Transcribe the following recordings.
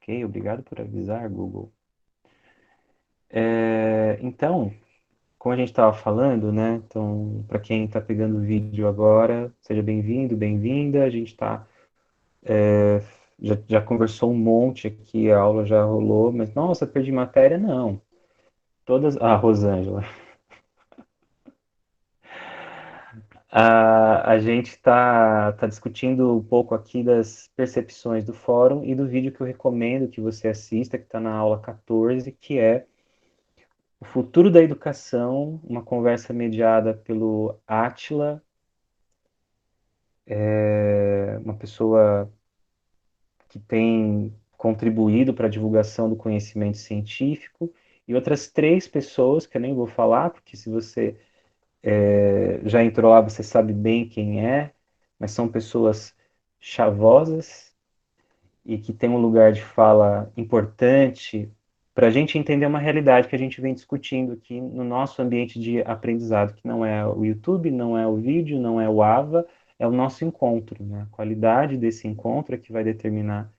Ok, obrigado por avisar, Google. Então, como a gente estava falando, né? Então, para quem está pegando o vídeo agora, seja bem-vindo, bem-vinda. A gente já conversou um monte aqui, a aula já rolou, mas nossa, perdi matéria? Não. Todas. Ah, Rosângela. A gente tá discutindo um pouco aqui das percepções do fórum e do vídeo que eu recomendo que você assista, que está na aula 14, que é O Futuro da Educação, uma conversa mediada pelo Átila, uma pessoa que tem contribuído para a divulgação do conhecimento científico, e outras três pessoas, que eu nem vou falar, porque se você já entrou lá, você sabe bem quem é, mas são pessoas chavosas e que têm um lugar de fala importante para a gente entender uma realidade que a gente vem discutindo aqui no nosso ambiente de aprendizado, que não é o YouTube, não é o vídeo, não é o AVA, é o nosso encontro, né? A qualidade desse encontro é que vai determinar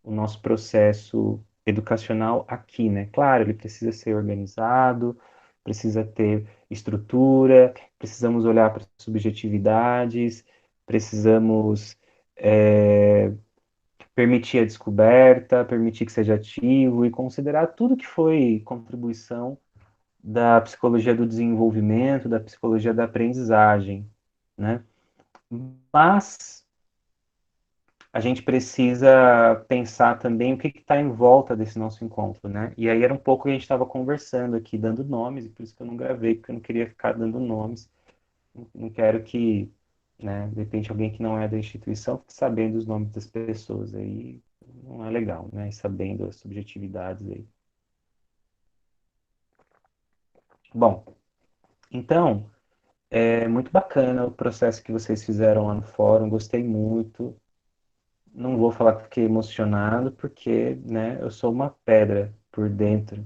o nosso processo educacional aqui, né? Claro, ele precisa ser organizado, precisa ter estrutura, precisamos olhar para subjetividades, precisamos é, permitir a descoberta, permitir que seja ativo e considerar tudo que foi contribuição da psicologia do desenvolvimento, da psicologia da aprendizagem, né? Mas a gente precisa pensar também o que está em volta desse nosso encontro, né? E aí era um pouco que a gente estava conversando aqui, dando nomes, e por isso que eu não gravei, porque eu não queria ficar dando nomes. Não quero que, né, de repente alguém que não é da instituição fique sabendo os nomes das pessoas, aí não é legal, né? E sabendo as subjetividades aí. Bom, então, é muito bacana o processo que vocês fizeram lá no fórum, gostei muito. Não vou falar que fiquei emocionado, porque, né, eu sou uma pedra por dentro.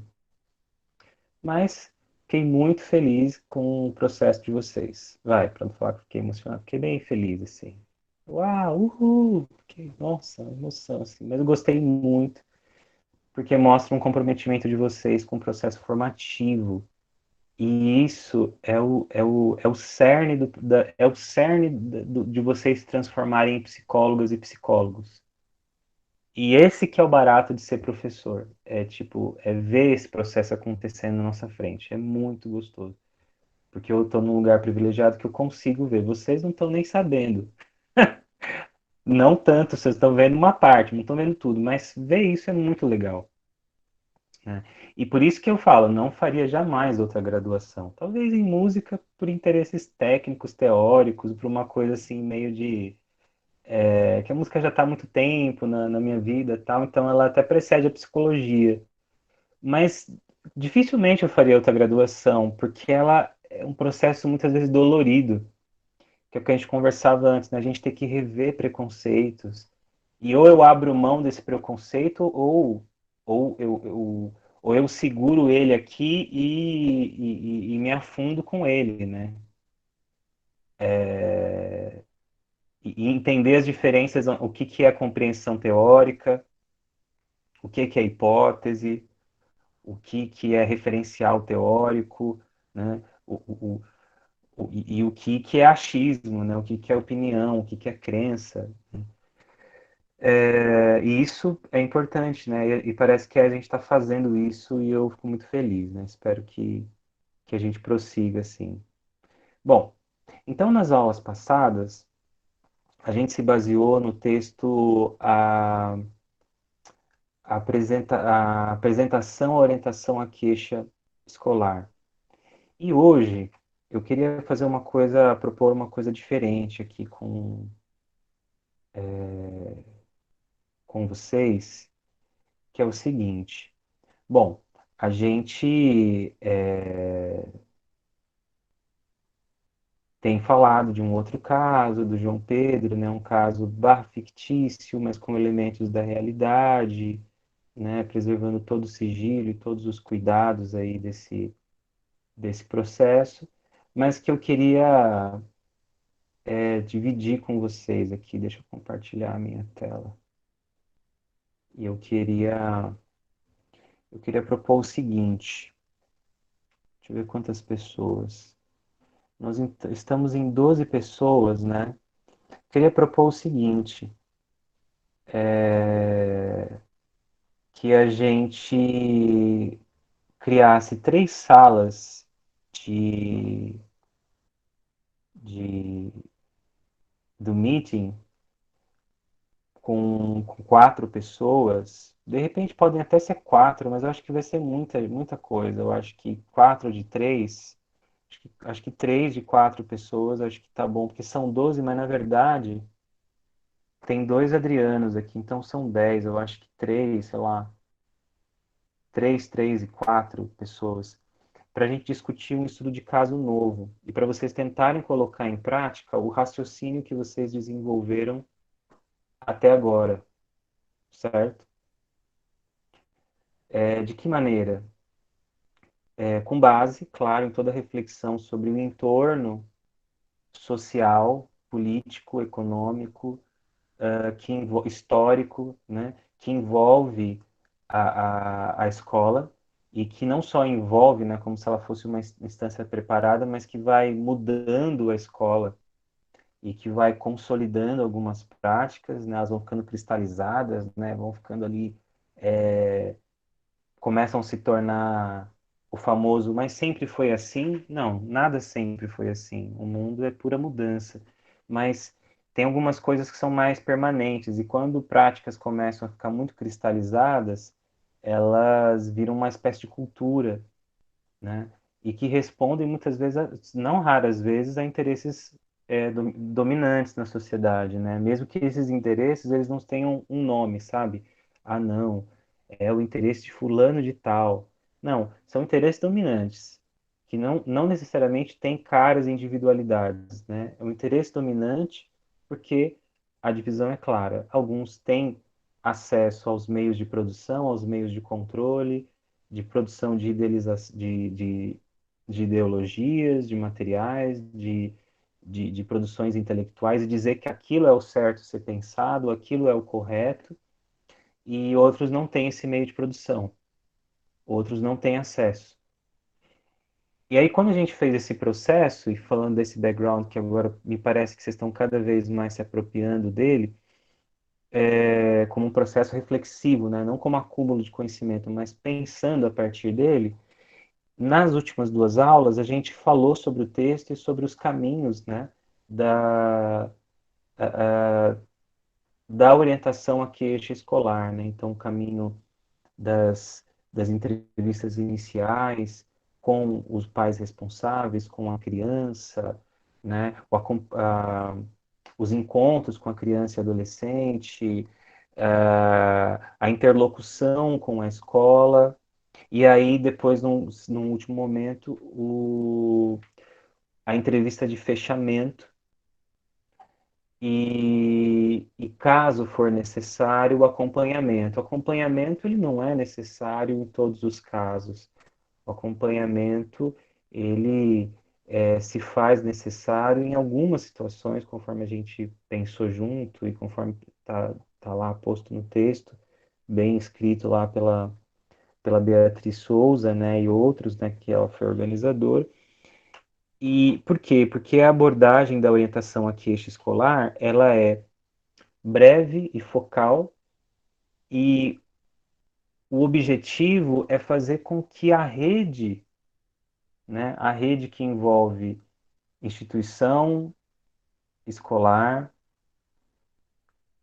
Mas fiquei muito feliz com o processo de vocês. Vai, para não falar que fiquei emocionado, fiquei bem feliz, assim. Uau, uhul! Fiquei, nossa, emoção, assim. Mas eu gostei muito, porque mostra um comprometimento de vocês com o processo formativo. E isso é o cerne, de vocês se transformarem em psicólogas e psicólogos. E esse que é o barato de ser professor. É tipo, é ver esse processo acontecendo na nossa frente. É muito gostoso. Porque eu estou num lugar privilegiado que eu consigo ver. Vocês não estão nem sabendo. Não tanto, vocês estão vendo uma parte, não estão vendo tudo, mas ver isso é muito legal, né? E por isso que eu falo, não faria jamais outra graduação. Talvez em música por interesses técnicos, teóricos, por uma coisa assim meio de que a música já está há muito tempo na minha vida, e tal, então ela até precede a psicologia. Mas dificilmente eu faria outra graduação, porque ela é um processo muitas vezes dolorido, que é o que a gente conversava antes, né? A gente tem que rever preconceitos. E ou eu abro mão desse preconceito, ou eu seguro ele aqui e me afundo com ele, né? E entender as diferenças, o que, que é compreensão teórica, o que, que é hipótese, o que é referencial teórico, né? E o que é achismo, né? O que é opinião, o que é crença. E isso é importante, né? E parece que a gente está fazendo isso e eu fico muito feliz, né? Espero que a gente prossiga assim. Bom, então nas aulas passadas, a gente se baseou no texto a apresentação, a orientação à queixa escolar. E hoje eu queria fazer uma coisa, propor uma coisa diferente aqui com vocês, que é o seguinte. Bom, a gente tem falado de um outro caso, do João Pedro, né, um caso fictício, mas com elementos da realidade, né, preservando todo o sigilo e todos os cuidados aí desse processo, mas que eu queria dividir com vocês aqui. Deixa eu compartilhar a minha tela. E eu queria propor o seguinte, deixa eu ver quantas pessoas. Nós estamos em 12 pessoas, né? Queria propor o seguinte, que a gente criasse 3 salas de, de, do meeting com 4 pessoas. De repente podem até ser 4, mas eu acho que vai ser muita, muita coisa. Eu acho que 4 de 3, acho que 3 de 4 pessoas, acho que tá bom, porque são 12, mas na verdade tem 2 Adrianos aqui, então são 10. Eu acho que 3, sei lá, 3 e 4 pessoas, para a gente discutir um estudo de caso novo e para vocês tentarem colocar em prática o raciocínio que vocês desenvolveram até agora, certo? De que maneira? Com base, claro, em toda a reflexão sobre o entorno social, político, econômico, histórico, né, que envolve a escola e que não só envolve, né, como se ela fosse uma instância preparada, mas que vai mudando a escola e que vai consolidando algumas práticas, né, elas vão ficando cristalizadas, né, vão ficando ali, começam a se tornar o famoso, mas sempre foi assim? Não, nada sempre foi assim. O mundo é pura mudança. Mas tem algumas coisas que são mais permanentes, e quando práticas começam a ficar muito cristalizadas, elas viram uma espécie de cultura, né? E que respondem muitas vezes, não raras vezes, a interesses dominantes na sociedade, né? Mesmo que esses interesses eles não tenham um nome, sabe? Ah, não, é o interesse de fulano de tal. Não, são interesses dominantes, que não necessariamente têm caras e individualidades, né? É um interesse dominante porque a divisão é clara. Alguns têm acesso aos meios de produção, aos meios de controle, de produção de idealização, de ideologias, de materiais, de produções intelectuais, e dizer que aquilo é o certo ser pensado, aquilo é o correto, e outros não têm esse meio de produção, outros não têm acesso. E aí, quando a gente fez esse processo, e falando desse background que agora me parece que vocês estão cada vez mais se apropriando dele, como um processo reflexivo, né? Não como acúmulo de conhecimento, mas pensando a partir dele. Nas últimas 2 aulas, a gente falou sobre o texto e sobre os caminhos, né, da, da orientação à queixa escolar, né? Então, o caminho das entrevistas iniciais com os pais responsáveis, com a criança, né? Os encontros com a criança e adolescente, a interlocução com a escola, e aí depois, num último momento, a entrevista de fechamento e caso for necessário, o acompanhamento. O acompanhamento ele não é necessário em todos os casos. O acompanhamento ele se faz necessário em algumas situações, conforme a gente pensou junto e conforme tá lá posto no texto, bem escrito lá pela Beatriz Souza, né, e outros, né, que ela foi organizadora. E por quê? Porque a abordagem da orientação à queixa escolar, ela é breve e focal, e o objetivo é fazer com que a rede, né, a rede que envolve instituição escolar,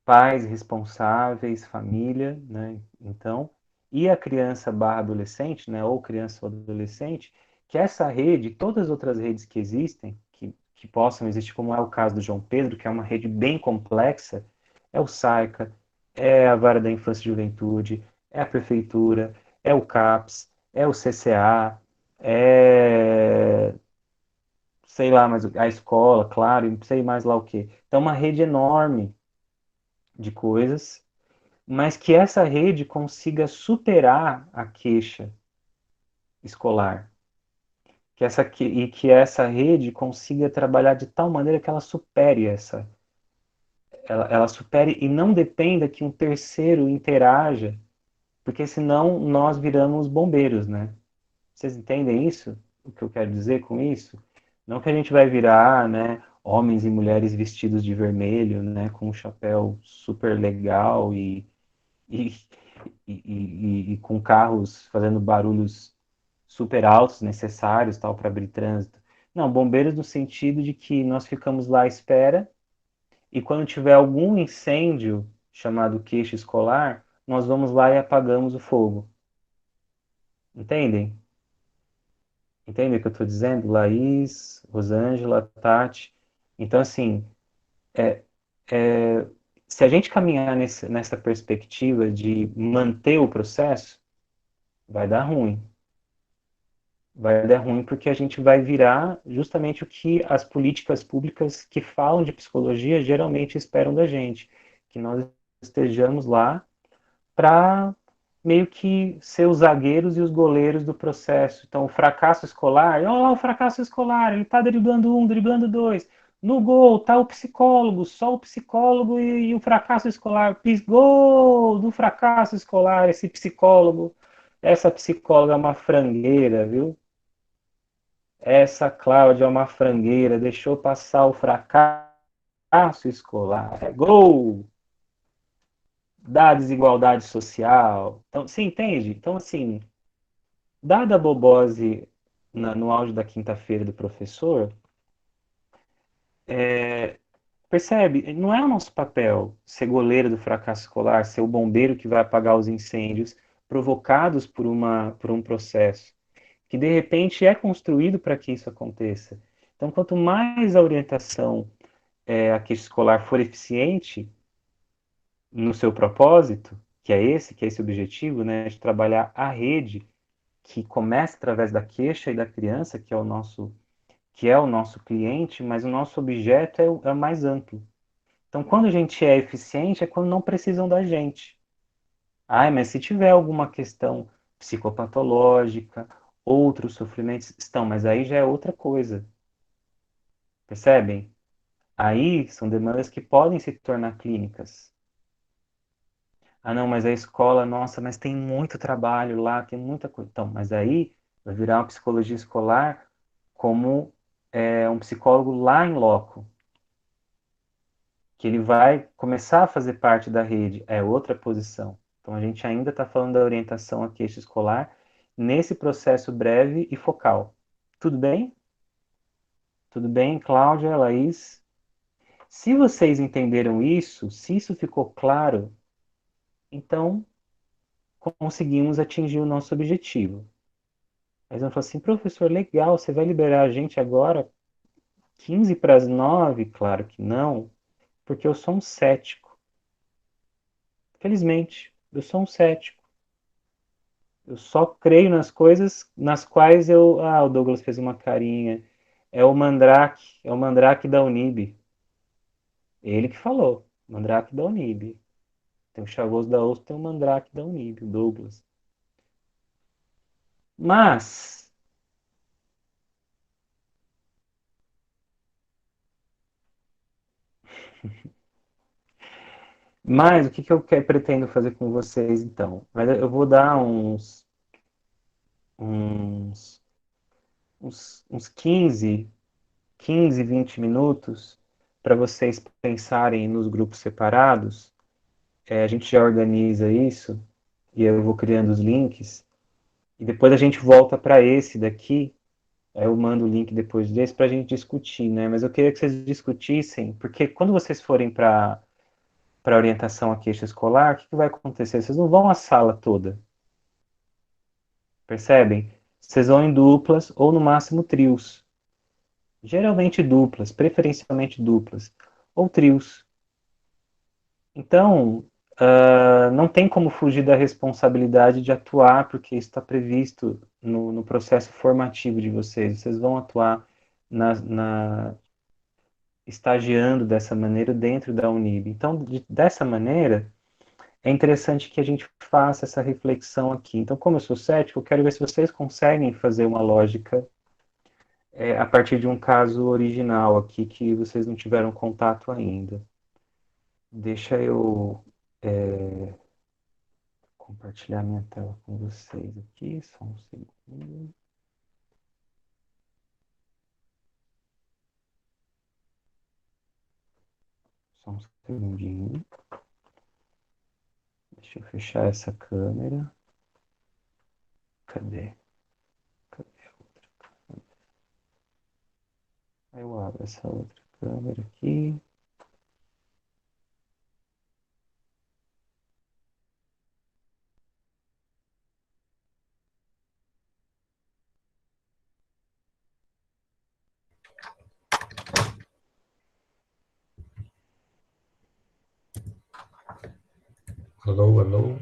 pais responsáveis, família, né, então, e a criança barra adolescente, né, ou criança ou adolescente, que essa rede, todas as outras redes que existem, que possam existir, como é o caso do João Pedro, que é uma rede bem complexa, é o SAICA, é a Vara da Infância e Juventude, é a Prefeitura, é o CAPS, é o CCA, é, sei lá, mas a escola, claro, e sei mais lá o quê. Então, uma rede enorme de coisas, mas que essa rede consiga superar a queixa escolar, e que essa rede consiga trabalhar de tal maneira que ela supere ela supere e não dependa que um terceiro interaja, porque senão nós viramos bombeiros, né? Vocês entendem isso? O que eu quero dizer com isso? Não que a gente vai virar, né, homens e mulheres vestidos de vermelho, né, com um chapéu super legal e, e com carros fazendo barulhos super altos necessários tal para abrir trânsito. Não, bombeiros no sentido de que nós ficamos lá à espera e quando tiver algum incêndio chamado queixa escolar, nós vamos lá e apagamos o fogo. Entendem? Entendem o que eu estou dizendo? Laís, Rosângela, Tati. Então, assim, é, é, se a gente caminhar nessa perspectiva de manter o processo, vai dar ruim. Vai dar ruim porque a gente vai virar justamente o que as políticas públicas que falam de psicologia geralmente esperam da gente, que nós estejamos lá para meio que ser os zagueiros e os goleiros do processo. Então, o fracasso escolar, o fracasso escolar, ele está driblando um, driblando dois. No gol tá o psicólogo, só o psicólogo e o fracasso escolar. Gol do fracasso escolar, esse psicólogo. Essa psicóloga é uma frangueira, viu? Essa Cláudia é uma frangueira, deixou passar o fracasso escolar. É gol da desigualdade social. Então, você entende? Então, assim, dada a bobose no auge da quinta-feira do professor, percebe? Não é o nosso papel ser goleiro do fracasso escolar, ser o bombeiro que vai apagar os incêndios provocados por um processo que de repente é construído para que isso aconteça. Então, quanto mais a orientação a queixa escolar for eficiente no seu propósito, que é esse objetivo, né, de trabalhar a rede que começa através da queixa e da criança, que é o nosso cliente, mas o nosso objeto é o mais amplo. Então, quando a gente é eficiente, é quando não precisam da gente. Ah, mas se tiver alguma questão psicopatológica, outros sofrimentos estão, mas aí já é outra coisa. Percebem? Aí são demandas que podem se tornar clínicas. Ah, não, mas a escola, nossa, mas tem muito trabalho lá, tem muita coisa. Então, mas aí vai virar uma psicologia escolar como um psicólogo lá em loco, que ele vai começar a fazer parte da rede, é outra posição. Então, a gente ainda está falando da orientação à queixa escolar nesse processo breve e focal. Tudo bem? Tudo bem, Cláudia, Laís? Se vocês entenderam isso, se isso ficou claro, então conseguimos atingir o nosso objetivo. Aí vão falar assim, professor, legal, você vai liberar a gente agora 15 para as 9? Claro que não, porque eu sou um cético. Felizmente, eu sou um cético. Eu só creio nas coisas nas quais eu. Ah, o Douglas fez uma carinha. É o Mandrake da Unib. Ele que falou, Mandrake da Unib. Tem o Chavoso da USP, tem o Mandrake da Unib, o Douglas. Mas, o que que eu pretendo fazer com vocês então? Eu vou dar uns, uns 20 minutos para vocês pensarem nos grupos separados. A gente já organiza isso e eu vou criando os links. E depois a gente volta para esse daqui. Aí eu mando o link depois desse para a gente discutir, né? Mas eu queria que vocês discutissem, porque quando vocês forem para orientação à queixa escolar, o que, que vai acontecer? Vocês não vão à sala toda, percebem? Vocês vão em duplas ou no máximo trios. Geralmente duplas, preferencialmente duplas, ou trios. Então, não tem como fugir da responsabilidade de atuar, porque isso está previsto no processo formativo de vocês. Vocês vão atuar estagiando dessa maneira dentro da Unib. Então, dessa maneira, é interessante que a gente faça essa reflexão aqui. Então, como eu sou cético, eu quero ver se vocês conseguem fazer uma lógica a partir de um caso original aqui que vocês não tiveram contato ainda. Deixa eu compartilhar minha tela com vocês aqui, só um segundo. Só um segundinho. Deixa eu fechar essa câmera. Cadê? Cadê? Aí eu abro essa outra câmera aqui. Alô, alô.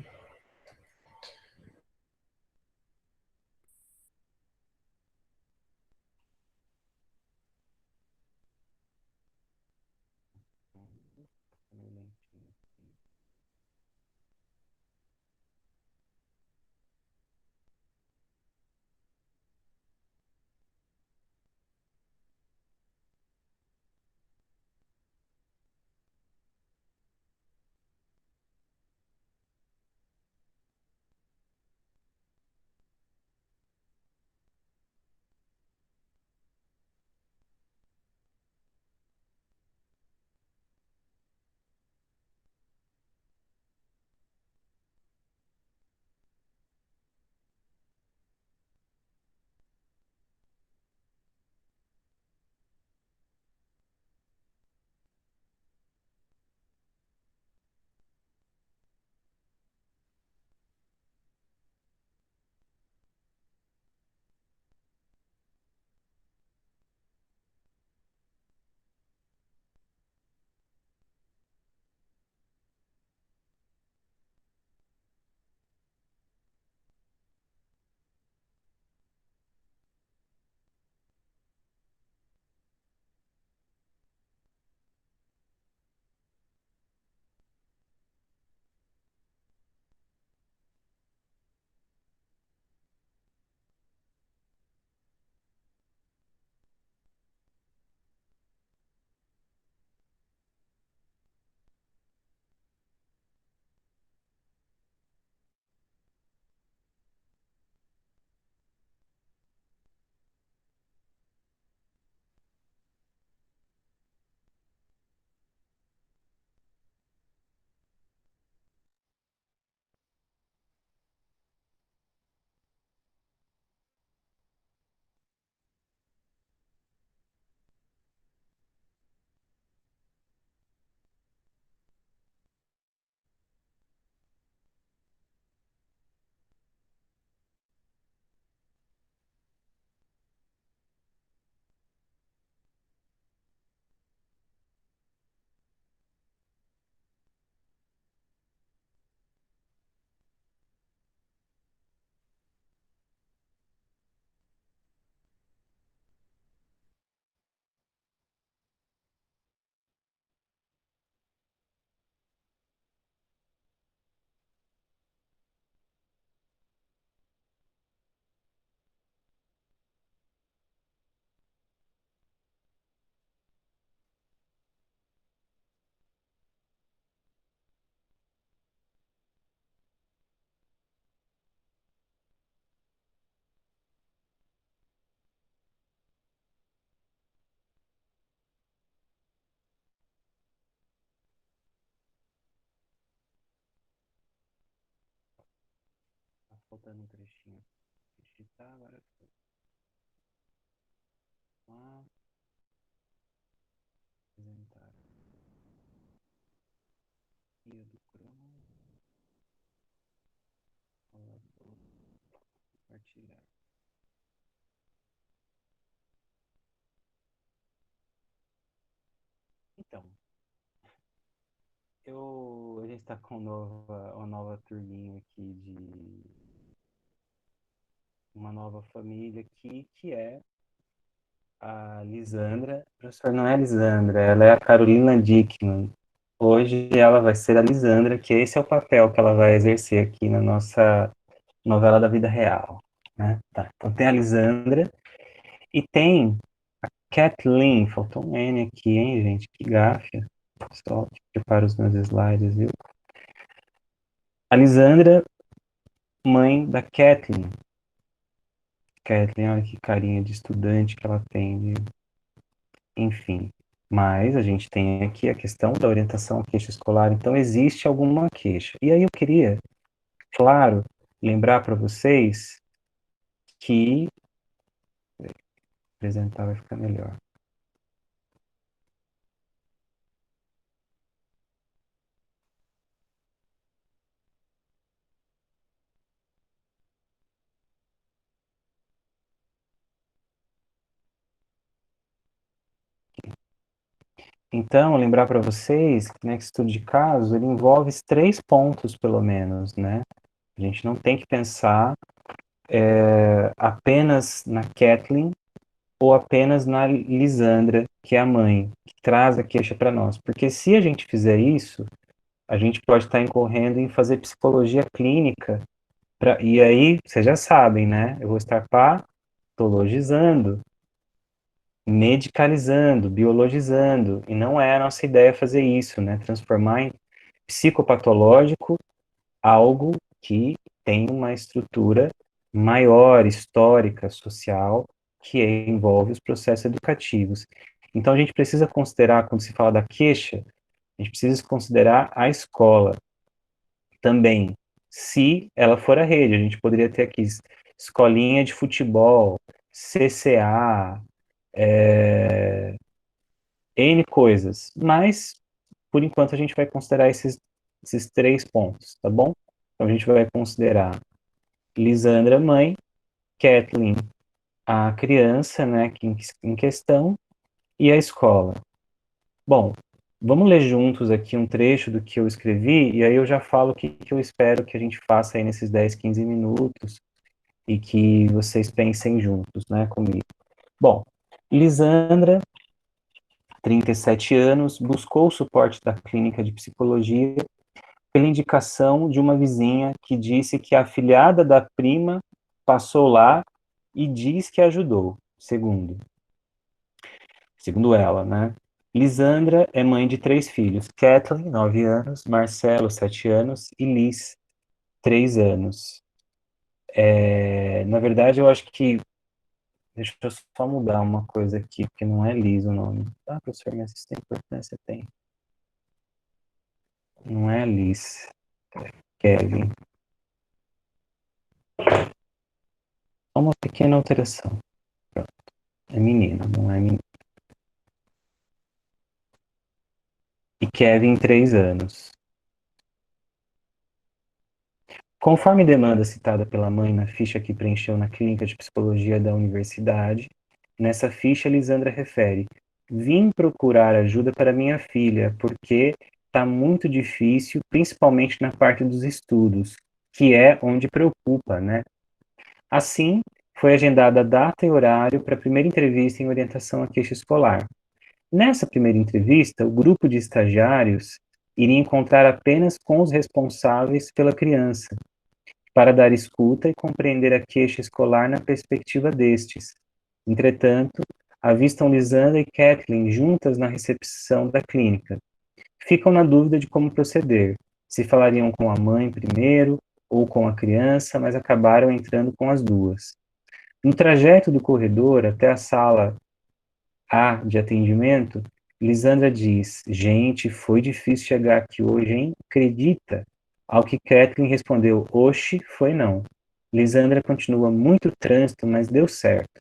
Tá faltando um trechinho. Digitar agora. Lá, apresentar. Guia do Chrome. Rolador, compartilhar. Então, a gente está com uma nova turminha aqui de uma nova família aqui, que é a Lisandra. Professor, não é a Lisandra, ela é a Carolina Dickman. Hoje ela vai ser a Lisandra, que esse é o papel que ela vai exercer aqui na nossa novela da vida real, né? Tá, então tem a Lisandra e tem Kathleen, faltou um N aqui, hein, gente? Que gafe. Só preparo os meus slides, viu? A Lisandra, mãe da Kathleen. Kathleen, olha que carinha de estudante que ela tem, enfim. Mas a gente tem aqui a questão da orientação à queixa escolar, então existe alguma queixa. E aí eu queria, claro, lembrar para vocês que apresentar vai ficar melhor. Então, lembrar para vocês, né, que estudo de caso, ele envolve 3 pontos, pelo menos, né? A gente não tem que pensar apenas na Kathleen ou apenas na Lisandra, que é a mãe, que traz a queixa para nós. Porque se a gente fizer isso, a gente pode estar incorrendo em fazer psicologia clínica, e aí, vocês já sabem, né? Eu vou estar patologizando, medicalizando, biologizando, e não é a nossa ideia fazer isso, né? Transformar em psicopatológico algo que tem uma estrutura maior, histórica, social, que envolve os processos educativos. Então, a gente precisa considerar, quando se fala da queixa, a gente precisa considerar a escola também. Se ela for a rede, a gente poderia ter aqui escolinha de futebol, CCA, N coisas, mas por enquanto a gente vai considerar esses 3 pontos, tá bom? Então a gente vai considerar Lisandra, mãe, Kathleen, a criança, né, em questão, e a escola. Bom, vamos ler juntos aqui um trecho do que eu escrevi, e aí eu já falo o que eu espero que a gente faça aí nesses 10, 15 minutos, e que vocês pensem juntos, né, comigo. Bom, Lisandra, 37 anos, buscou o suporte da clínica de psicologia pela indicação de uma vizinha que disse que a afilhada da prima passou lá e diz que ajudou, segundo ela, né? Lisandra é mãe de 3 filhos, Kathleen, 9 anos, Marcelo, 7 anos e Liz, 3 anos. Na verdade, eu acho que deixa eu só mudar uma coisa aqui, porque não é Liz o nome. Ah, professor, minha assistente de importância tem. Não é Liz, Kevin. Só uma pequena alteração. Pronto. É menina, não é menina. E Kevin, 3 anos. Conforme demanda citada pela mãe na ficha que preencheu na clínica de psicologia da universidade, nessa ficha Lisandra refere: vim procurar ajuda para minha filha, porque está muito difícil, principalmente na parte dos estudos, que é onde preocupa, né? Assim, foi agendada a data e horário para a primeira entrevista em orientação à queixa escolar. Nessa primeira entrevista, o grupo de estagiários iria encontrar apenas com os responsáveis pela criança, para dar escuta e compreender a queixa escolar na perspectiva destes. Entretanto, avistam Lisandra e Kathleen juntas na recepção da clínica. Ficam na dúvida de como proceder, se falariam com a mãe primeiro ou com a criança, mas acabaram entrando com as duas. No trajeto do corredor até a sala A de atendimento, Lisandra diz: gente, foi difícil chegar aqui hoje, hein? Acredita? Ao que Kathleen respondeu: oxe, foi não. Lisandra continua muito trânsito, mas deu certo.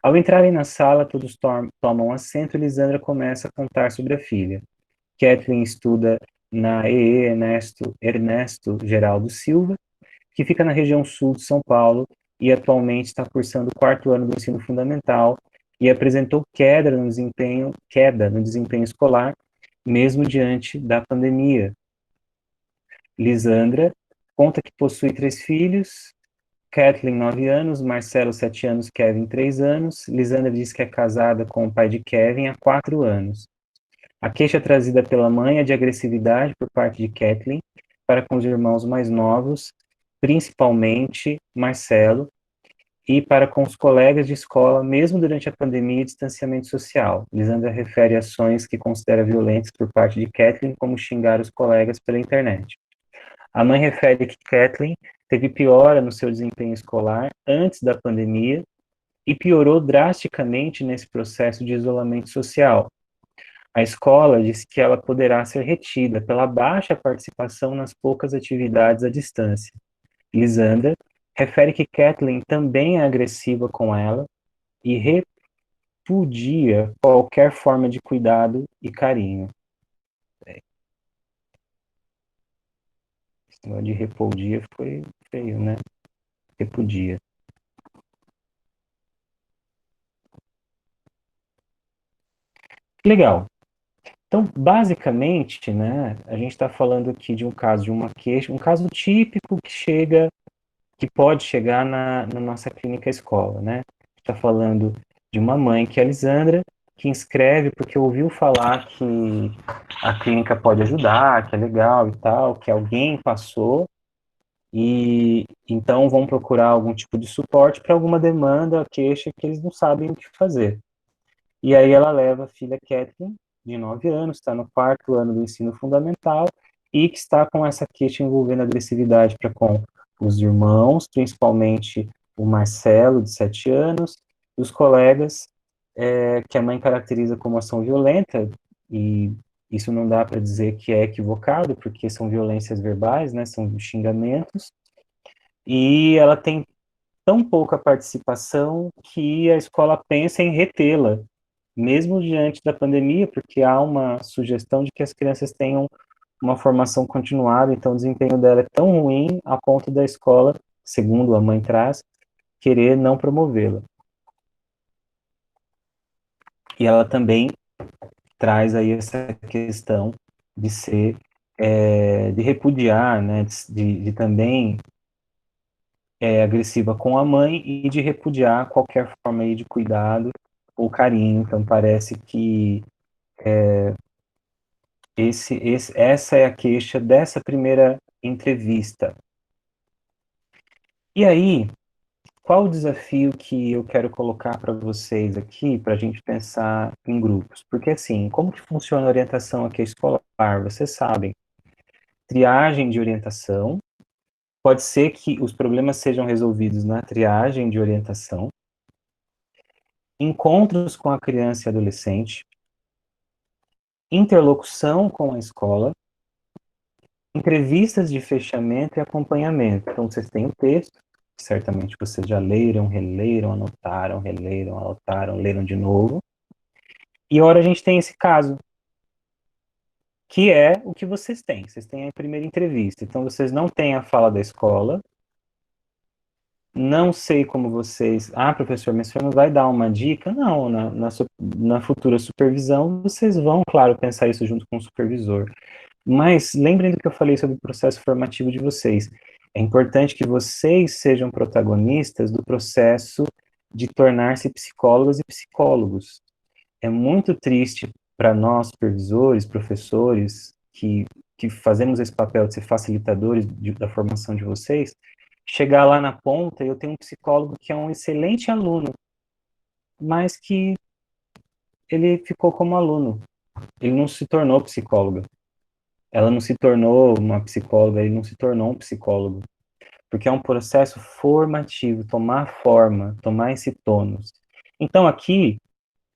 Ao entrarem na sala, todos tomam assento e Lisandra começa a contar sobre a filha. Kathleen estuda na EE Ernesto Geraldo Silva, que fica na região sul de São Paulo e atualmente está cursando o 4º ano do ensino fundamental e apresentou queda no desempenho escolar, mesmo diante da pandemia. Lisandra conta que possui 3 filhos, Kathleen, 9 anos, Marcelo, 7 anos, Kevin, 3 anos. Lisandra diz que é casada com o pai de Kevin há 4 anos. A queixa trazida pela mãe é de agressividade por parte de Kathleen para com os irmãos mais novos, principalmente Marcelo, e para com os colegas de escola, mesmo durante a pandemia e distanciamento social. Lisandra refere ações que considera violentas por parte de Kathleen, como xingar os colegas pela internet. A mãe refere que Kathleen teve piora no seu desempenho escolar antes da pandemia e piorou drasticamente nesse processo de isolamento social. A escola disse que ela poderá ser retida pela baixa participação nas poucas atividades à distância. Lisandra refere que Kathleen também é agressiva com ela e repudia qualquer forma de cuidado e carinho. Esse negócio de repudia foi feio, né? Repudia. Legal. Então, basicamente, né, a gente está falando aqui de um caso de uma queixa, um caso típico que pode chegar na nossa clínica escola, né? Está falando de uma mãe, que é a Lisandra, que inscreve porque ouviu falar que a clínica pode ajudar, que é legal e tal, que alguém passou, e então vão procurar algum tipo de suporte para alguma demanda, queixa que eles não sabem o que fazer. E aí ela leva a filha Kathleen, de 9 anos, está no quarto ano do ensino fundamental, e que está com essa queixa envolvendo agressividade para com os irmãos, principalmente o Marcelo, de 7 anos, e os colegas, que a mãe caracteriza como ação violenta, e isso não dá para dizer que é equivocado, porque são violências verbais, né, são xingamentos, e ela tem tão pouca participação que a escola pensa em retê-la, mesmo diante da pandemia, porque há uma sugestão de que as crianças tenham uma formação continuada, então o desempenho dela é tão ruim a ponto da escola, segundo a mãe traz, querer não promovê-la. E ela também traz aí essa questão de ser, de repudiar, né, de também agressiva com a mãe e de repudiar qualquer forma aí de cuidado ou carinho. Então parece que essa é a queixa dessa primeira entrevista. E aí, qual o desafio que eu quero colocar para vocês aqui, para a gente pensar em grupos? Porque assim, como que funciona a orientação aqui escolar? Vocês sabem, triagem de orientação, pode ser que os problemas sejam resolvidos na triagem de orientação, encontros com a criança e adolescente, interlocução com a escola, entrevistas de fechamento e acompanhamento. Então, vocês têm o texto, certamente vocês já leram, releram, anotaram, releram, anotaram, leram de novo. E agora a gente tem esse caso, que é o que vocês têm. Vocês têm a primeira entrevista. Então, vocês não têm a fala da escola. Não sei como vocês. Ah, professor, mas o senhor não vai dar uma dica? Não, na futura supervisão, vocês vão, claro, pensar isso junto com o supervisor. Mas lembrem do que eu falei sobre o processo formativo de vocês. É importante que vocês sejam protagonistas do processo de tornar-se psicólogas e psicólogos. É muito triste para nós, supervisores, professores, que fazemos esse papel de ser facilitadores da formação de vocês, chegar lá na ponta e eu tenho um psicólogo que é um excelente aluno, mas que ele ficou como aluno. Ele não se tornou psicóloga. Ela não se tornou uma psicóloga, ele não se tornou um psicólogo. Porque é um processo formativo, tomar forma, tomar esse tônus. Então aqui,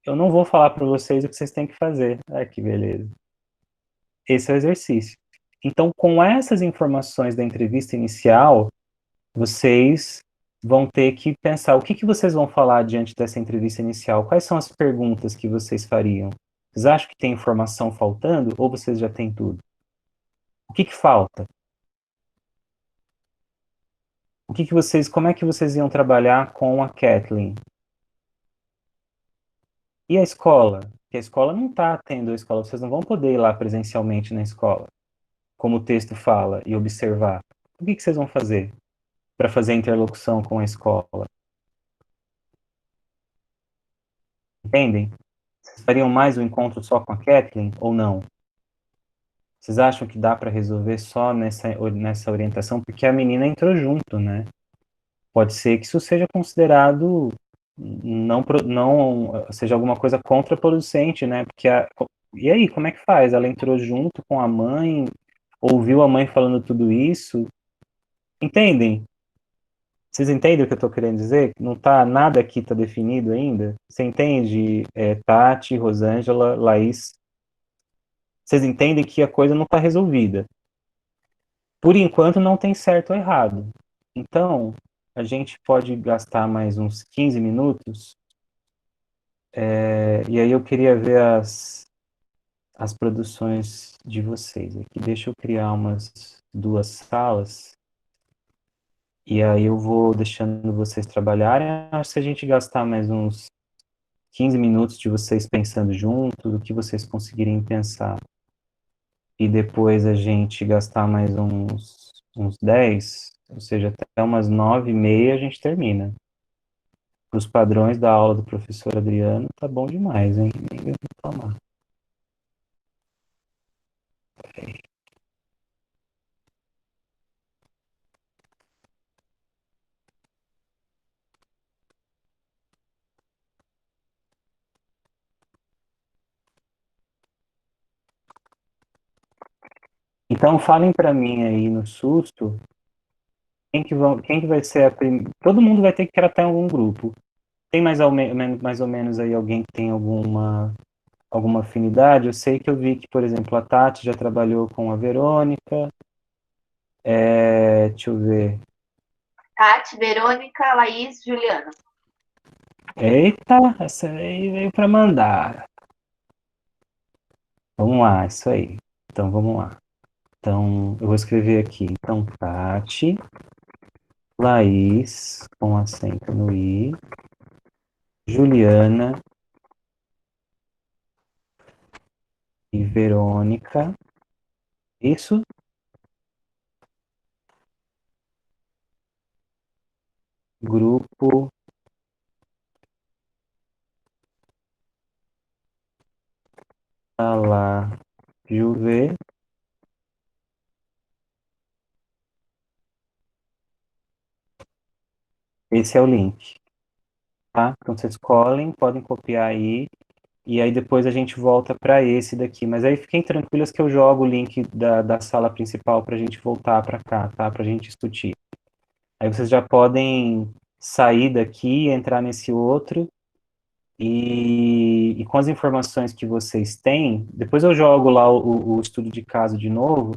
eu não vou falar para vocês o que vocês têm que fazer. Ai, que beleza. Esse é o exercício. Então, com essas informações da entrevista inicial, vocês vão ter que pensar o que que vocês vão falar diante dessa entrevista inicial. Quais são as perguntas que vocês fariam? Vocês acham que tem informação faltando ou vocês já têm tudo? O que que falta? Como é que vocês iam trabalhar com a Kathleen? E a escola? Porque a escola não está tendo a escola, vocês não vão poder ir lá presencialmente na escola, como o texto fala, e observar. O que que vocês vão fazer para fazer a interlocução com a escola? Entendem? Vocês fariam mais um encontro só com a Kathleen ou não? Vocês acham que dá para resolver só nessa orientação? Porque a menina entrou junto, né? pode ser que isso seja considerado não seja alguma coisa contraproducente, né? E aí, como é que faz? Ela entrou junto com a mãe, ouviu a mãe falando tudo isso. Entendem? Vocês entendem o que eu estou querendo dizer? Não tá, nada aqui está definido ainda? Você entende, Tati, Rosângela, Laís? Vocês entendem que a coisa não está resolvida. Por enquanto, não tem certo ou errado. Então, a gente pode gastar mais uns 15 minutos, e aí eu queria ver as produções de vocês aqui. Deixa eu criar umas duas salas, e aí eu vou deixando vocês trabalharem. Acho que se a gente gastar mais uns 15 minutos de vocês pensando juntos, o que vocês conseguirem pensar, e depois a gente gastar mais uns 10, ou seja, até umas 9h30 a gente termina. Para os padrões da aula do professor Adriano, tá bom demais, hein? Nem vou reclamar. Então, falem para mim aí no susto, quem que vai ser a primeira. Todo mundo vai ter que tratar em algum grupo. Tem mais ou menos aí alguém que tem alguma afinidade? Eu sei que eu vi que, por exemplo, a Tati já trabalhou com a Verônica. Deixa eu ver. Tati, Verônica, Laís, Juliana. Eita, essa aí veio para mandar. Vamos lá, isso aí. Então, vamos lá. Então, eu vou escrever aqui. Então, Tati, Laís, com acento no I, Juliana e Verônica. Isso? Grupo Sala Juve. Esse é o link, tá? Então, vocês colhem, podem copiar aí. E aí depois a gente volta para esse daqui. Mas aí fiquem tranquilas que eu jogo o link da sala principal para a gente voltar para cá, tá? Para a gente discutir. Aí vocês já podem sair daqui, entrar nesse outro, e com as informações que vocês têm, depois eu jogo lá o estudo de caso de novo,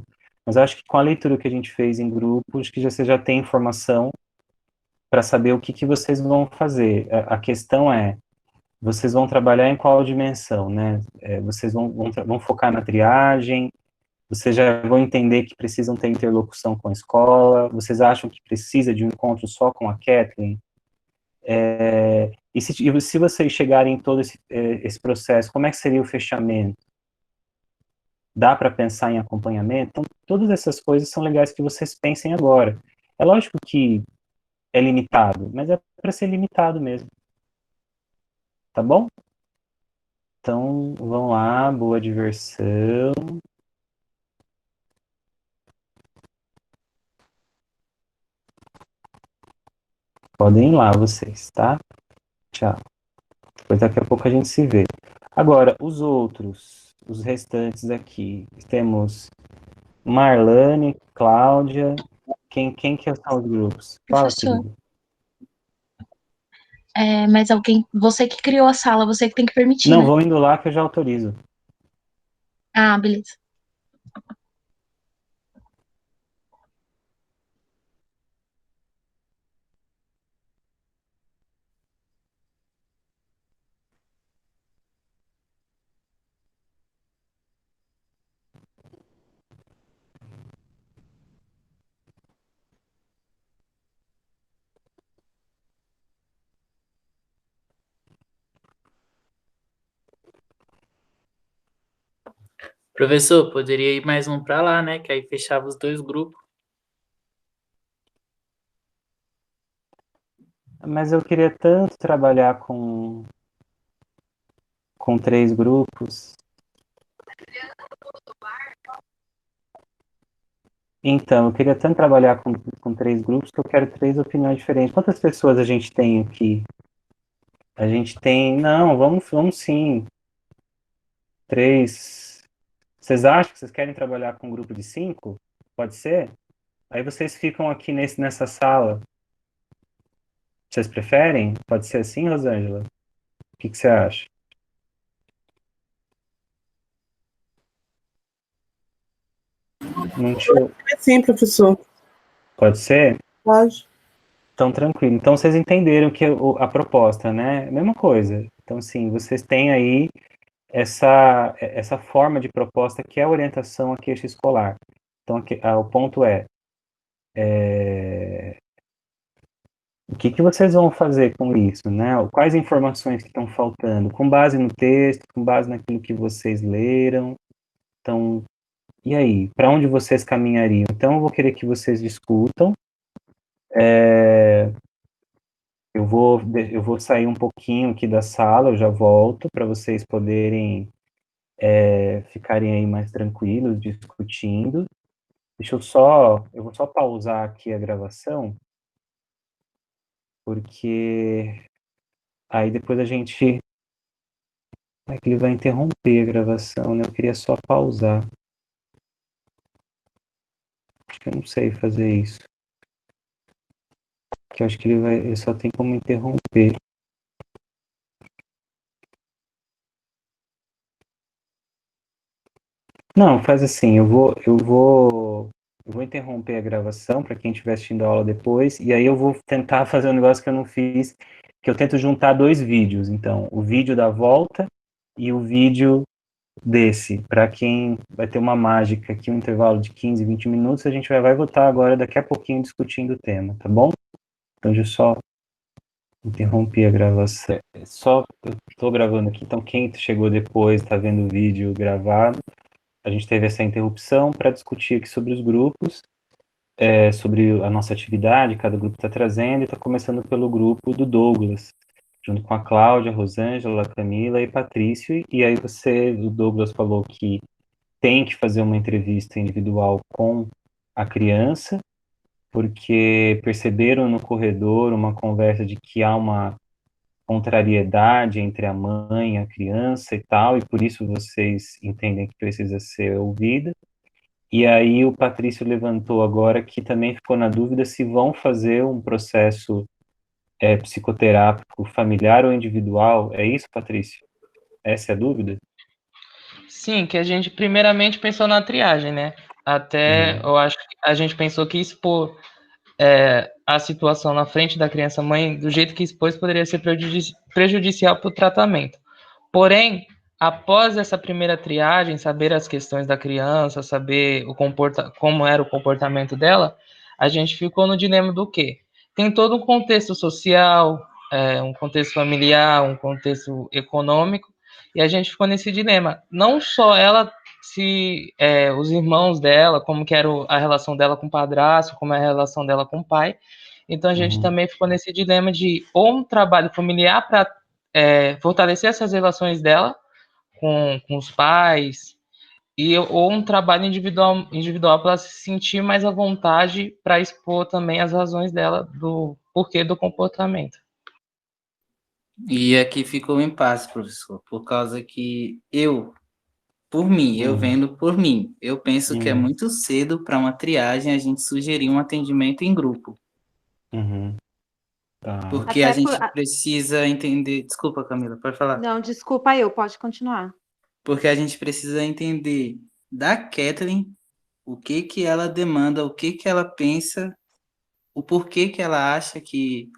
mas acho que com a leitura que a gente fez em grupo, acho que você já tem informação para saber o que, que vocês vão fazer. A questão é, vocês vão trabalhar em qual dimensão, né? Vocês vão focar na triagem, vocês já vão entender que precisam ter interlocução com a escola, vocês acham que precisa de um encontro só com a Kathleen? E se vocês chegarem em todo esse processo, como é que seria o fechamento? Dá para pensar em acompanhamento? Então, todas essas coisas são legais que vocês pensem agora. É lógico que é limitado, mas é para ser limitado mesmo. Tá bom? Então, vamos lá, boa diversão. Podem ir lá vocês, tá? Tchau. Depois daqui a pouco a gente se vê. Agora, os outros, os restantes aqui, temos Marlane, Cláudia, quem que são os grupos? Fala, Professor, querido. mas alguém, você que criou a sala, você que tem que permitir, Não, né? vou indo lá que eu já autorizo. Ah, beleza. Professor, poderia ir mais um para lá, né? Que aí fechava os dois grupos. Mas eu queria tanto trabalhar com 3 grupos. Então, eu queria tanto trabalhar com três grupos que eu quero três opiniões diferentes. Quantas pessoas a gente tem aqui? A gente tem. Não, vamos sim. Três. Vocês acham que vocês querem trabalhar com um grupo de cinco? Pode ser? Aí vocês ficam aqui nessa sala. Vocês preferem? Pode ser assim, Rosângela? O que você acha? Não te... Sim, professor. Pode ser? Pode. Então, tranquilo. Então, vocês entenderam que a proposta, né? Mesma coisa. Então, sim, vocês têm aí essa forma de proposta que é a orientação à queixa escolar. Então, o ponto o que vocês vão fazer com isso, né? Quais informações que estão faltando? Com base no texto, com base naquilo que vocês leram. Então, e aí? Para onde vocês caminhariam? Então, eu vou querer que vocês discutam. Eu vou sair um pouquinho aqui da sala, eu já volto, para vocês poderem ficarem aí mais tranquilos, discutindo. Eu vou só pausar aqui a gravação, porque aí depois a gente, é que ele vai interromper a gravação, né? Eu queria só pausar. Acho que eu não sei fazer isso. Que eu acho que ele só tem como interromper. Não, faz assim, eu vou interromper a gravação para quem estiver assistindo a aula depois, e aí eu vou tentar fazer um negócio que eu não fiz, que eu tento juntar dois vídeos. Então, o vídeo da volta e o vídeo desse, para quem vai ter uma mágica aqui, um intervalo de 15, 20 minutos, a gente vai voltar agora daqui a pouquinho discutindo o tema, tá bom? Então, deixa eu só interromper a gravação. Eu estou gravando aqui, então quem chegou depois, está vendo o vídeo gravado, a gente teve essa interrupção para discutir aqui sobre os grupos, sobre a nossa atividade, cada grupo está trazendo, e está começando pelo grupo do Douglas, junto com a Cláudia, a Rosângela, a Camila e Patrício, e aí o Douglas falou que tem que fazer uma entrevista individual com a criança, porque perceberam no corredor uma conversa de que há uma contrariedade entre a mãe e a criança e tal, e por isso vocês entendem que precisa ser ouvida. E aí o Patrício levantou agora que também ficou na dúvida se vão fazer um processo psicoterápico familiar ou individual. É isso, Patrício? Essa é a dúvida? Sim, que a gente primeiramente pensou na triagem, né? Até Uhum. eu acho que a gente pensou que expor a situação na frente da criança-mãe, do jeito que expôs, poderia ser prejudicial para o tratamento. Porém, após essa primeira triagem, saber as questões da criança, saber como era o comportamento dela, a gente ficou no dilema do quê? Tem todo um contexto social, um contexto familiar, um contexto econômico, e a gente ficou nesse dilema. Não só ela, se os irmãos dela, como que era a relação dela com o padrasto, como é a relação dela com o pai. Então a gente também ficou nesse dilema de ou um trabalho familiar para fortalecer essas relações dela com os pais, ou um trabalho individual para ela se sentir mais à vontade para expor também as razões dela do porquê do comportamento. E aqui ficou um impasse, professor, por causa que por mim, eu Uhum. vendo por mim, eu penso que é Uhum. muito cedo para uma triagem a gente sugerir um atendimento em grupo, Uhum. Tá. porque a Até por. gente precisa entender. Desculpa, Camila, pode falar. Não, desculpa eu, pode continuar. Porque a gente precisa entender da Kathleen o que que ela demanda, o que que ela pensa, o porquê que ela acha que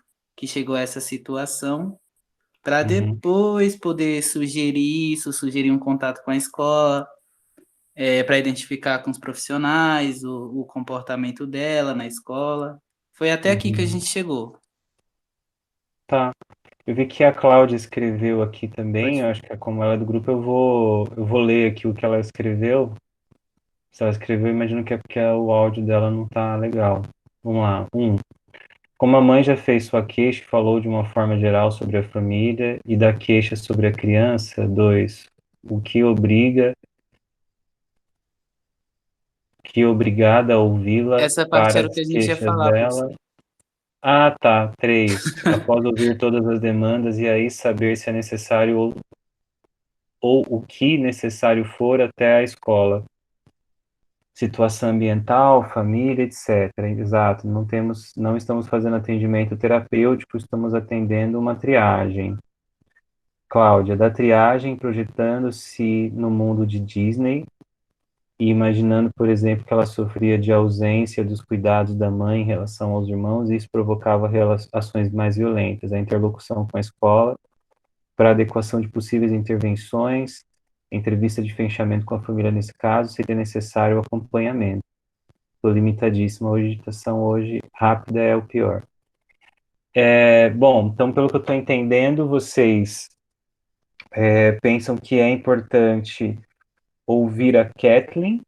chegou a essa situação, para Uhum. depois poder sugerir isso, sugerir um contato com a escola, para identificar com os profissionais o comportamento dela na escola. Foi até aqui que a Uhum. gente chegou. Tá. Eu vi que a Cláudia escreveu aqui Pode também, eu falar. acho que como ela é do grupo, eu vou ler aqui o que ela escreveu. Se ela escreveu, imagino que é porque o áudio dela não tá legal. Vamos lá. Como a mãe já fez sua queixa e falou de uma forma geral sobre a família e da queixa sobre a criança. 2, o que que obrigada a ouvi-la Essa parte para era o as que a gente ia queixas falar, professor. dela. Ah, tá. 3. Após ouvir todas as demandas e aí saber se é necessário ou o que necessário for até a escola. Situação ambiental, família, etc. Exato. Não estamos fazendo atendimento terapêutico, estamos atendendo uma triagem. Cláudia, da triagem, projetando-se no mundo de Disney e imaginando, por exemplo, que ela sofria de ausência dos cuidados da mãe em relação aos irmãos, e isso provocava ações mais violentas. A interlocução com a escola para adequação de possíveis intervenções, entrevista de fechamento com a família nesse caso, seria necessário acompanhamento. Estou limitadíssima, a agitação hoje rápida é o pior. Bom, então, pelo que eu estou entendendo, vocês pensam que é importante ouvir a Kathleen,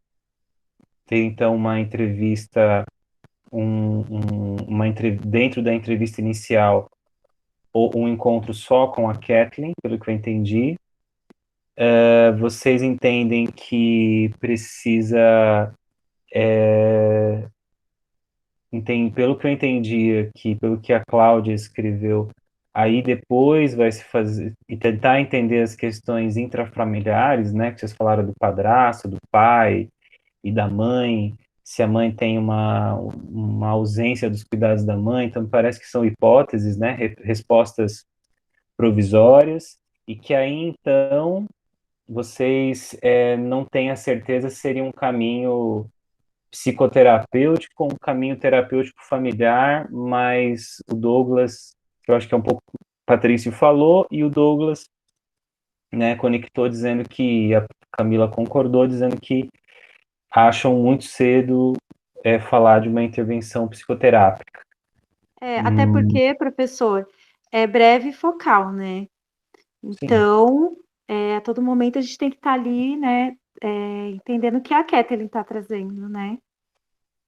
ter então uma entrevista, dentro da entrevista inicial, ou um encontro só com a Kathleen, pelo que eu entendi. Vocês entendem que precisa, pelo que eu entendi aqui, pelo que a Cláudia escreveu, aí depois vai se fazer, e tentar entender as questões intrafamiliares, né, que vocês falaram do padrasto, do pai e da mãe, se a mãe tem uma ausência dos cuidados da mãe, então parece que são hipóteses, né, respostas provisórias, e que aí então vocês não têm a certeza se seria um caminho psicoterapêutico ou um caminho terapêutico familiar, mas o Douglas, que eu acho que é um pouco o Patrício falou, e o Douglas, né, conectou dizendo que a Camila concordou, dizendo que acham muito cedo falar de uma intervenção psicoterápica. Até porque, professor, é breve e focal, né? Sim. Então, a todo momento a gente tem que estar ali, né, entendendo o que a Kathleen está trazendo, né?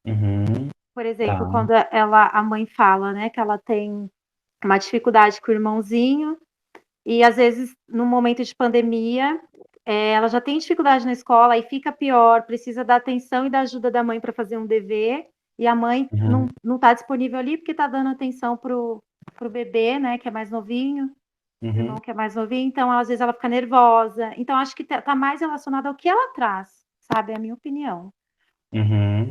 Uhum, Por tá. exemplo, quando a mãe fala, né, que ela tem uma dificuldade com o irmãozinho, e às vezes, no momento de pandemia, ela já tem dificuldade na escola e fica pior, precisa da atenção e da ajuda da mãe para fazer um dever, e a mãe Uhum, não está disponível ali porque está dando atenção pro bebê, né, que é mais novinho, o uhum, irmão que é mais novinho, então às vezes ela fica nervosa. Então, acho que tá mais relacionado ao que ela traz, sabe? É a minha opinião. uhum.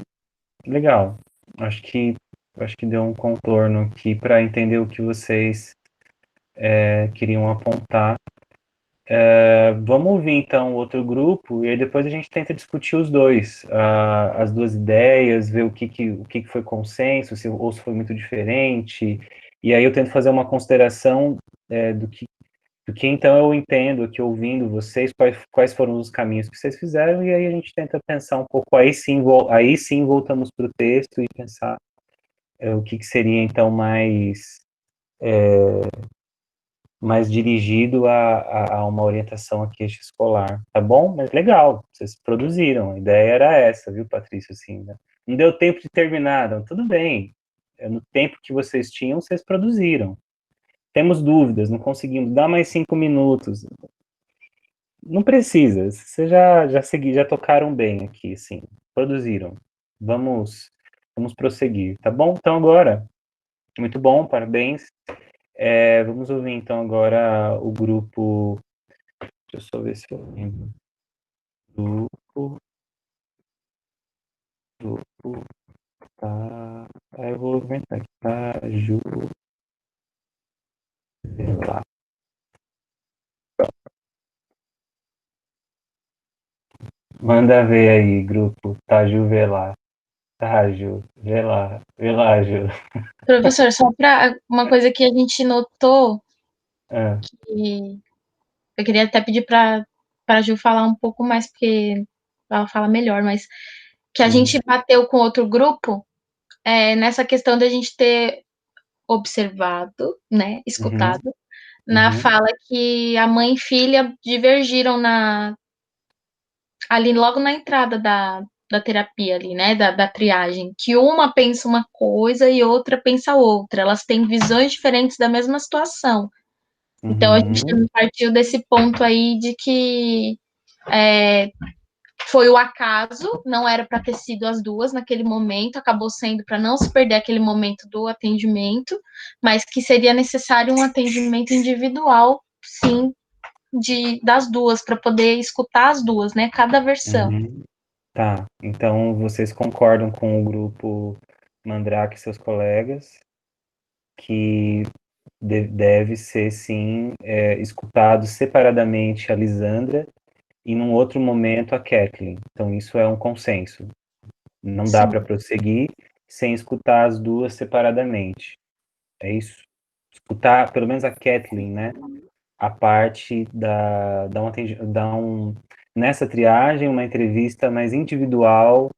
Legal. Acho que deu um contorno aqui para entender o que vocês queriam apontar. Vamos ouvir então o outro grupo e aí depois a gente tenta discutir os dois, as duas ideias, ver o que foi consenso, ou se foi muito diferente. E aí eu tento fazer uma consideração do que então eu entendo, que ouvindo vocês, quais foram os caminhos que vocês fizeram, e aí a gente tenta pensar um pouco, aí sim voltamos para o texto e pensar o que seria então mais dirigido a uma orientação à queixa escolar, tá bom? Mas legal, vocês produziram, a ideia era essa, viu, Patrícia, assim, né? Não deu tempo de terminar, não, tudo bem, no tempo que vocês tinham, vocês produziram. Temos dúvidas, não conseguimos, dá mais 5 minutos, não precisa, vocês já tocaram bem aqui, assim, produziram, vamos prosseguir, tá bom? Então agora, muito bom, parabéns. Vamos ouvir então agora o grupo. Deixa eu só ver se eu lembro. Grupo. Grupo. Tá. Eu vou inventar aqui. Tá. Lá. Manda ver aí, grupo. Taju Velar. Taju. Velar. Velar, Ju. Professor, só para uma coisa que a gente notou, Ah, e eu queria até pedir para a Ju falar um pouco mais, porque ela fala melhor, mas que a gente bateu com outro grupo nessa questão da gente ter observado, né, uhum, escutado, na uhum, fala que a mãe e filha divergiram ali logo na entrada da terapia ali, né, da triagem, que uma pensa uma coisa e outra pensa outra, elas têm visões diferentes da mesma situação. Então a gente uhum, partiu desse ponto aí de que foi o acaso, não era para ter sido as duas naquele momento, acabou sendo para não se perder aquele momento do atendimento, mas que seria necessário um atendimento individual, sim, das duas, para poder escutar as duas, né? Cada versão. Uhum. Tá, então vocês concordam com o grupo Mandrake e seus colegas que deve ser, sim, escutado separadamente a Lisandra e, num outro momento, a Kathleen. Então, isso é um consenso. Não dá Sim. para prosseguir sem escutar as duas separadamente. É isso? Escutar, pelo menos a Kathleen, né? A parte nessa triagem, uma entrevista mais individual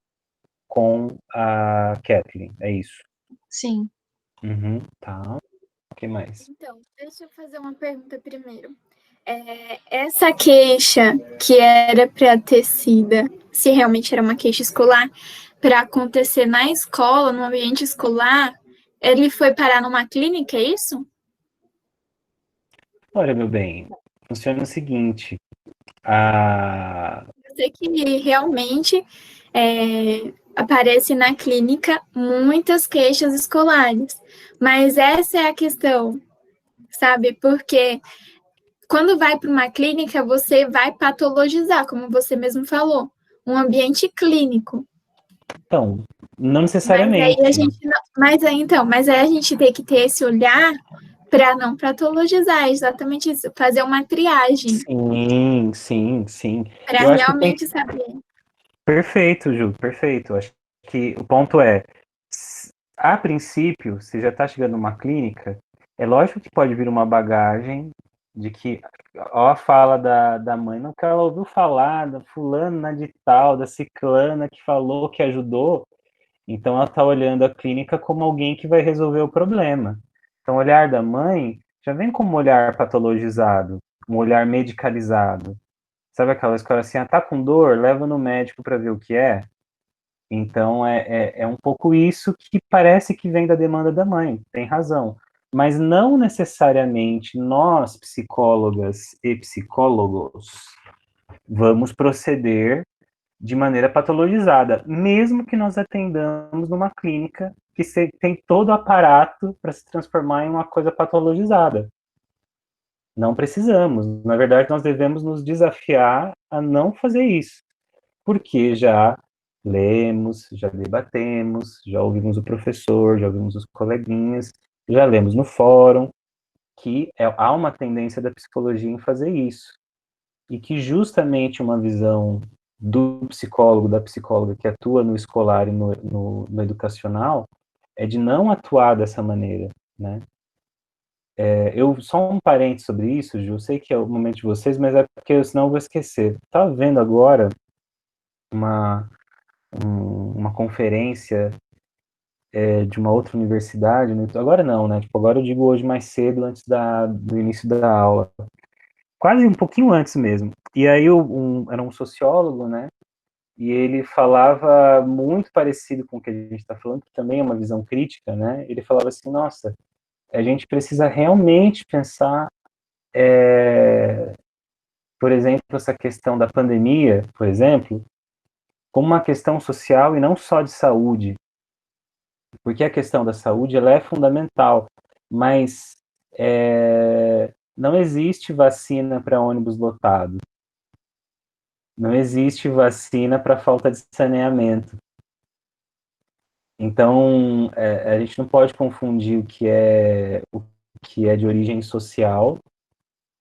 com a Kathleen. É isso? Sim. Uhum, tá. O que mais? Então, deixa eu fazer uma pergunta primeiro. Essa queixa que era para ter sido, se realmente era uma queixa escolar, para acontecer na escola, no ambiente escolar, ele foi parar numa clínica, é isso? Olha, meu bem, funciona o seguinte, a... Eu sei que realmente aparece na clínica muitas queixas escolares, mas essa é a questão, sabe? Porque quando vai para uma clínica, você vai patologizar, como você mesmo falou, um ambiente clínico. Então, não Mas aí necessariamente. a gente não, mas aí a gente tem que ter esse olhar para não patologizar, exatamente isso, fazer uma triagem Sim, sim, sim. para Eu acho que tem... realmente saber. Perfeito, Ju, perfeito. Acho que o ponto é, a princípio, você já está chegando numa clínica, é lógico que pode vir uma bagagem de que, ó, a fala da mãe, não que ela ouviu falar da fulana de tal, da ciclana que falou, que ajudou, então ela está olhando a clínica como alguém que vai resolver o problema. Então o olhar da mãe já vem como um olhar patologizado, um olhar medicalizado. Sabe aquela escola assim, tá com dor, leva no médico para ver o que é? Então é um pouco isso que parece que vem da demanda da mãe, tem razão. Mas não necessariamente nós, psicólogas e psicólogos, vamos proceder de maneira patologizada, mesmo que nós atendamos numa clínica que tem todo o aparato para se transformar em uma coisa patologizada. Não precisamos. Na verdade, nós devemos nos desafiar a não fazer isso, porque já lemos, já debatemos, já ouvimos o professor, já ouvimos os coleguinhas, já lemos no fórum que há uma tendência da psicologia em fazer isso, e que justamente uma visão do psicólogo, da psicóloga que atua no escolar e no educacional, é de não atuar dessa maneira, né? Só um parente sobre isso, Ju, eu sei que é o momento de vocês, mas é porque senão eu vou esquecer. Estava vendo agora uma conferência de uma outra universidade, né? Agora não, né? Tipo, agora eu digo hoje mais cedo, antes do início da aula. Quase um pouquinho antes mesmo. E aí era um sociólogo, né? E ele falava muito parecido com o que a gente está falando, que também é uma visão crítica, né? Ele falava assim, nossa, a gente precisa realmente pensar, por exemplo, essa questão da pandemia, por exemplo, como uma questão social e não só de saúde, porque a questão da saúde ela é fundamental, mas não existe vacina para ônibus lotado, não existe vacina para falta de saneamento. Então, a gente não pode confundir o que é de origem social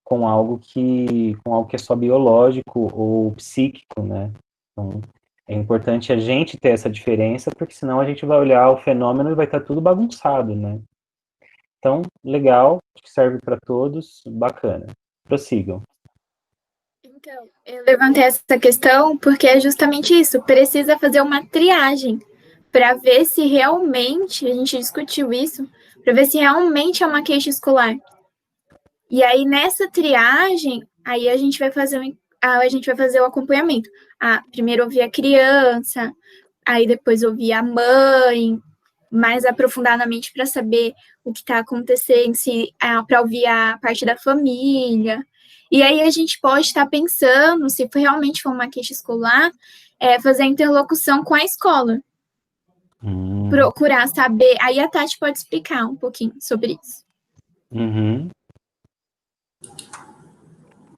com algo que é só biológico ou psíquico, né? Então, é importante a gente ter essa diferença, porque senão a gente vai olhar o fenômeno e vai estar tudo bagunçado, né? Então, legal, acho que serve para todos, bacana. Prossigam. Então, eu levantei essa questão porque é justamente isso, precisa fazer uma triagem para ver se realmente, a gente discutiu isso, para ver se realmente é uma queixa escolar. E aí, nessa triagem, aí a gente vai fazer o acompanhamento. Primeiro ouvir a criança, aí depois ouvir a mãe, mais aprofundadamente para saber o que está acontecendo, para ouvir a parte da família. E aí a gente pode estar pensando, se realmente for uma queixa escolar, fazer a interlocução com a escola. Hum. Procurar saber. Aí a Tati pode explicar um pouquinho sobre isso. Uhum.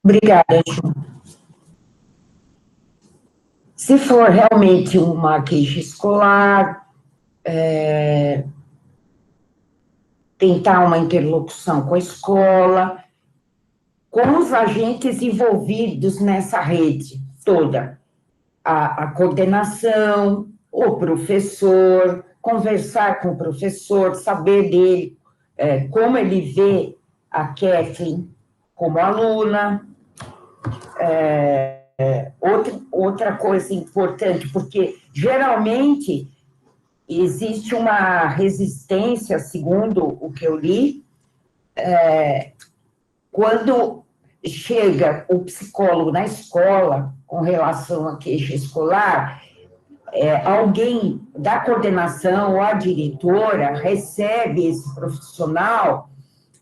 Obrigada, Ju. Se for realmente uma queixa escolar, tentar uma interlocução com a escola, com os agentes envolvidos nessa rede toda, a coordenação, o professor, conversar com o professor, saber dele, como ele vê a Kathleen como aluna. Outra coisa importante, porque geralmente existe uma resistência, segundo o que eu li, quando chega o psicólogo na escola com relação à queixa escolar, alguém da coordenação ou a diretora recebe esse profissional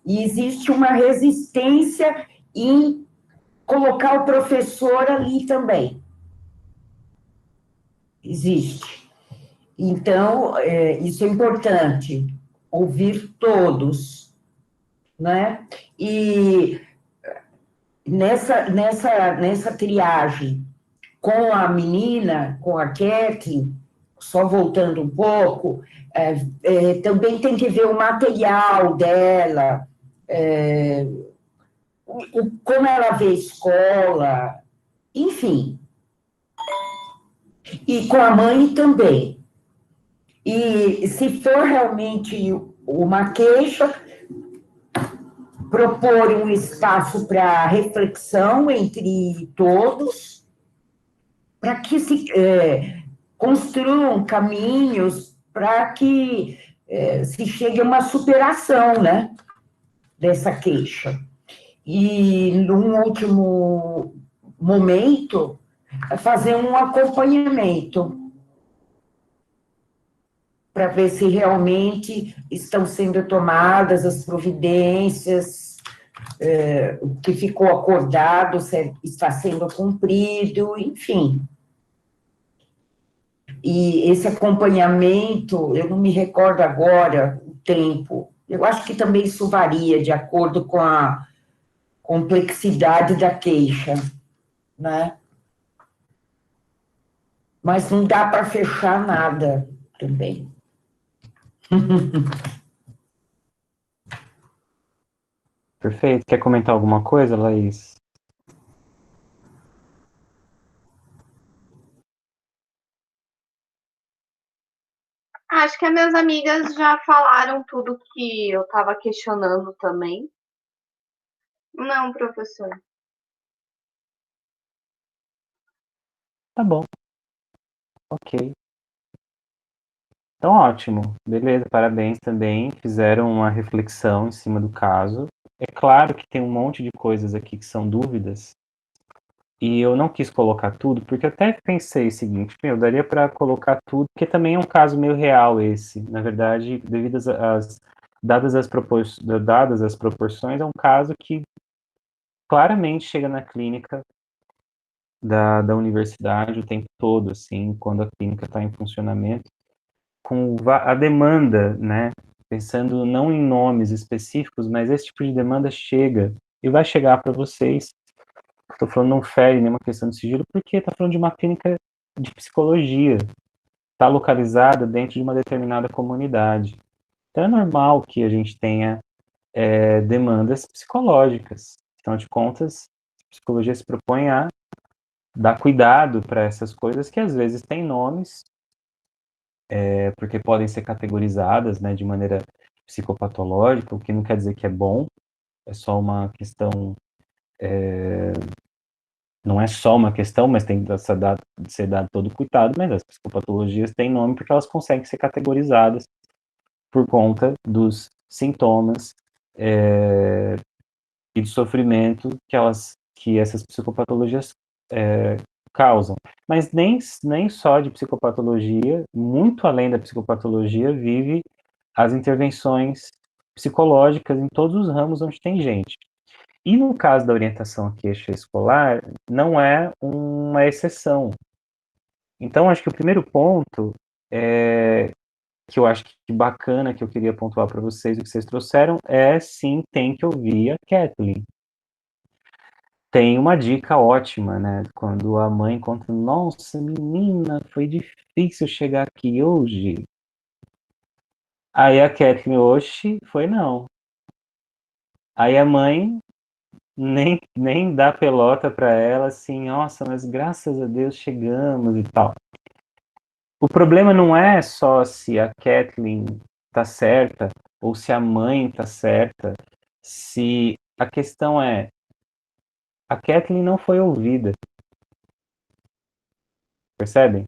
e existe uma resistência em colocar o professor ali também. Existe. Então, isso é importante, ouvir todos, né? E nessa triagem com a menina, com a Kathleen, só voltando um pouco, também tem que ver o material dela, como ela vê a escola, enfim. E com a mãe também. E se for realmente uma queixa, propor um espaço para reflexão entre todos, para que se construam caminhos para que se chegue a uma superação, né, dessa queixa. E, num último momento, fazer um acompanhamento para ver se realmente estão sendo tomadas as providências, o que ficou acordado está sendo cumprido, enfim. E esse acompanhamento, eu não me recordo agora o tempo, eu acho que também isso varia de acordo com a complexidade da queixa, né? Mas não dá para fechar nada também. Perfeito. Quer comentar alguma coisa, Laís? Acho que as minhas amigas já falaram tudo que eu estava questionando também. Não, professor. Tá bom. Ok. Então, ótimo. Beleza, parabéns também. Fizeram uma reflexão em cima do caso. É claro que tem um monte de coisas aqui que são dúvidas. E eu não quis colocar tudo, porque eu até pensei o seguinte, meu, daria para colocar tudo, porque também é um caso meio real esse. Na verdade, dadas as proporções, é um caso que claramente chega na clínica da universidade o tempo todo, assim, quando a clínica está em funcionamento, com a demanda, né, pensando não em nomes específicos, mas esse tipo de demanda chega, e vai chegar para vocês. Estou falando não fere nenhuma questão de sigilo, porque está falando de uma clínica de psicologia, está localizada dentro de uma determinada comunidade. Então é normal que a gente tenha demandas psicológicas. Afinal de contas, a psicologia se propõe a dar cuidado para essas coisas que às vezes têm nomes, porque podem ser categorizadas, né, de maneira psicopatológica, o que não quer dizer que é bom, é só uma questão, não é só uma questão, mas tem que ser dado todo cuidado, mas as psicopatologias têm nome porque elas conseguem ser categorizadas por conta dos sintomas e do sofrimento que essas psicopatologias causam. Mas nem só de psicopatologia, muito além da psicopatologia, vive as intervenções psicológicas em todos os ramos onde tem gente. E no caso da orientação à queixa escolar, não é uma exceção. Então, acho que o primeiro ponto que eu acho que bacana, que eu queria pontuar para vocês, o que vocês trouxeram, sim, tem que ouvir a Kathleen. Tem uma dica ótima, né? Quando a mãe conta, nossa, menina, foi difícil chegar aqui hoje. Aí a Kathleen, oxe, foi não. Aí a mãe nem dá pelota para ela, assim, nossa, mas graças a Deus chegamos e tal. O problema não é só se a Kathleen tá certa ou se a mãe tá certa, se a questão é a Kathleen não foi ouvida, percebem?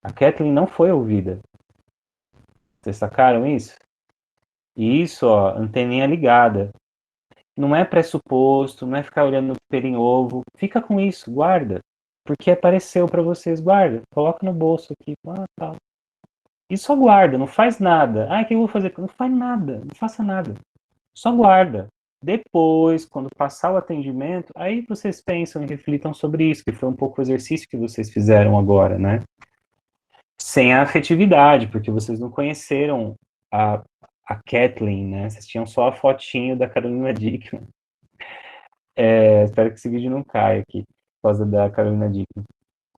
A Kathleen não foi ouvida. Vocês sacaram isso? E isso, ó, anteninha ligada. Não é pressuposto, não é ficar olhando no pelo em ovo. Fica com isso, guarda. Porque apareceu para vocês, guarda. Coloca no bolso aqui. Tal. E só guarda, não faz nada. Ah, o que eu vou fazer? Não faz nada, não faça nada. Só guarda. Depois, quando passar o atendimento, aí vocês pensam e reflitam sobre isso, que foi um pouco o exercício que vocês fizeram agora, né? Sem a afetividade, porque vocês não conheceram a, a Kathleen, né? Vocês tinham só a fotinho da Carolina Dickman. Espero que esse vídeo não caia aqui, por causa da Carolina Dickman.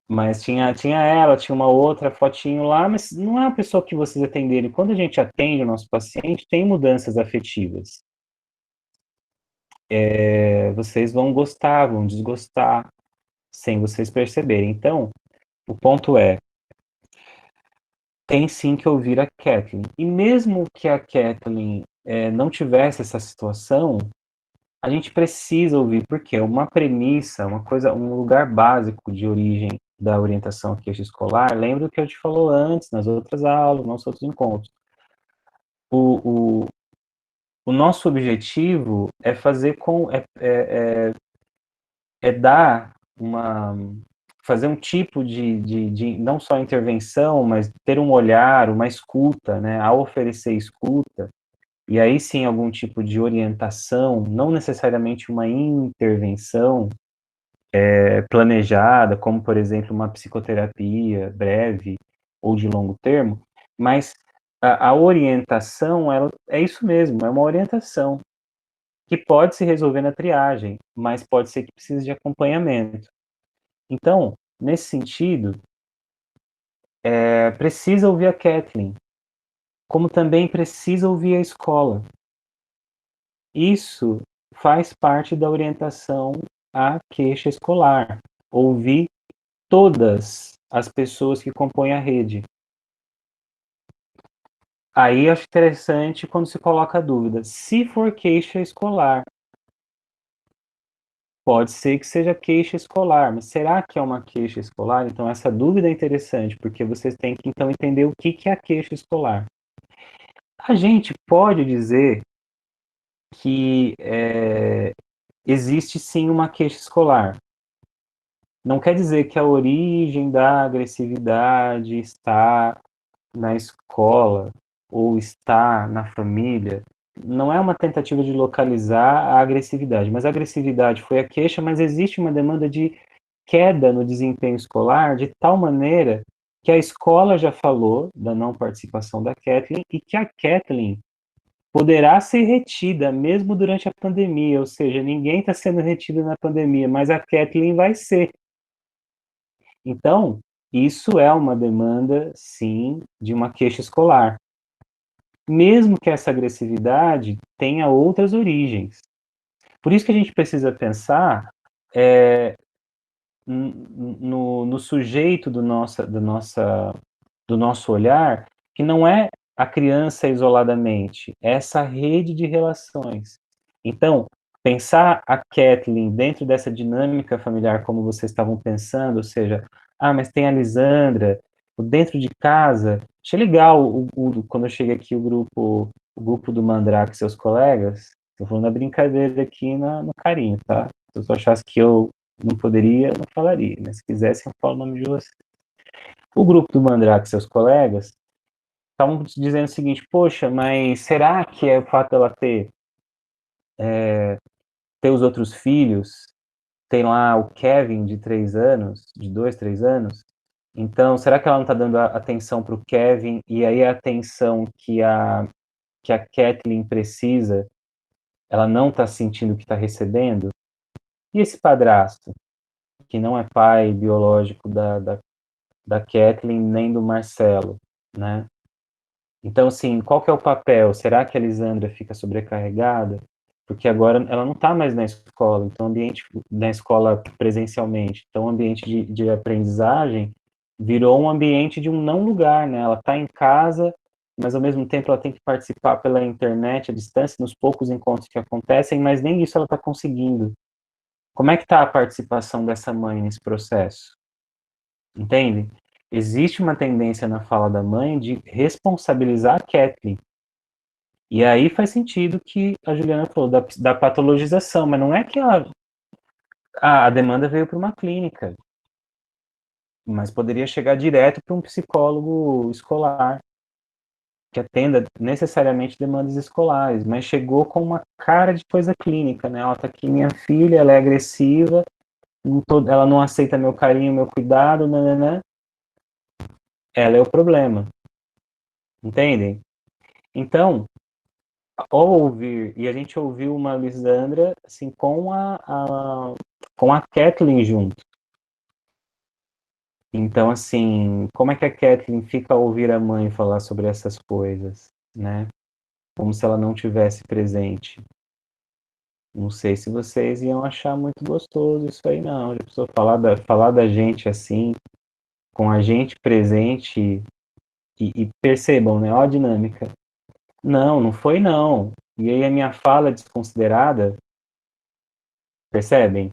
Mas tinha ela, tinha uma outra fotinho lá, mas não é a pessoa que vocês atenderem. Quando a gente atende o nosso paciente, tem mudanças afetivas. Vocês vão gostar, vão desgostar, sem vocês perceberem. Então, o ponto é, tem sim que ouvir a Kathleen. E mesmo que a Kathleen não tivesse essa situação, a gente precisa ouvir, porque é uma premissa, uma coisa, um lugar básico de origem da orientação queixa escolar. Lembra o que eu te falou antes, nas outras aulas, nos outros encontros. O nosso objetivo é fazer dar fazer um tipo de não só intervenção, mas ter um olhar, uma escuta, né, ao oferecer escuta, e aí sim algum tipo de orientação, não necessariamente uma intervenção planejada, como por exemplo uma psicoterapia breve ou de longo termo, mas a orientação, ela é isso mesmo, é uma orientação que pode se resolver na triagem, mas pode ser que precise de acompanhamento. Então, nesse sentido, precisa ouvir a Kathleen, como também precisa ouvir a escola. Isso faz parte da orientação à queixa escolar. Ouvir todas as pessoas que compõem a rede. Aí acho interessante quando se coloca a dúvida. Se for queixa escolar, pode ser que seja queixa escolar, mas será que é uma queixa escolar? Então essa dúvida é interessante, porque vocês têm que então entender o que é a queixa escolar. A gente pode dizer que existe sim uma queixa escolar. Não quer dizer que a origem da agressividade está na escola ou está na família. Não é uma tentativa de localizar a agressividade, mas a agressividade foi a queixa, mas existe uma demanda de queda no desempenho escolar de tal maneira que a escola já falou da não participação da Kathleen e que a Kathleen poderá ser retida mesmo durante a pandemia, ou seja, ninguém está sendo retido na pandemia, mas a Kathleen vai ser. Então, isso é uma demanda, sim, de uma queixa escolar. Mesmo que essa agressividade tenha outras origens. Por isso que a gente precisa pensar no sujeito do nosso olhar, que não é a criança isoladamente, é essa rede de relações. Então, pensar a Kathleen dentro dessa dinâmica familiar como vocês estavam pensando, ou seja, mas tem a Lisandra, dentro de casa. Achei legal quando eu cheguei aqui o grupo do Mandrake e seus colegas, estou falando a brincadeira aqui no carinho, tá? Se eu achasse que eu não poderia, não falaria, mas se quisesse eu falo o nome de você. O grupo do Mandrake e seus colegas estavam dizendo o seguinte, poxa, mas será que é o fato dela ter os outros filhos, tem lá o Kevin de 3 anos, de 2, 3 anos, Então, será que ela não está dando atenção para o Kevin, e aí a atenção que a Kathleen precisa, ela não está sentindo que está recebendo? E esse padrasto, que não é pai biológico da Kathleen nem do Marcelo, né? Então, assim, qual que é o papel? Será que a Lisandra fica sobrecarregada? Porque agora ela não está mais na escola, então o ambiente na escola presencialmente, então o ambiente de aprendizagem virou um ambiente de um não lugar, né? Ela está em casa, mas ao mesmo tempo ela tem que participar pela internet, à distância, nos poucos encontros que acontecem, mas nem isso ela está conseguindo. Como é que está a participação dessa mãe nesse processo? Entende? Existe uma tendência na fala da mãe de responsabilizar a Kathleen. E aí faz sentido que a Juliana falou da patologização, mas não é que a demanda veio para uma clínica, mas poderia chegar direto para um psicólogo escolar, que atenda necessariamente demandas escolares, mas chegou com uma cara de coisa clínica, né? Ela tá aqui, minha filha, ela é agressiva, ela não aceita meu carinho, meu cuidado, nananã. Ela é o problema, entendem? Então, ao ouvir, e a gente ouviu uma Lisandra, assim, com a Kathleen junto. Então, assim, como é que a Kathleen fica a ouvir a mãe falar sobre essas coisas, né? Como se ela não tivesse presente. Não sei se vocês iam achar muito gostoso isso aí, não. Já precisou falar da gente assim, com a gente presente, e percebam, né? Ó a dinâmica. Não, não foi não. E aí a minha fala desconsiderada, percebem?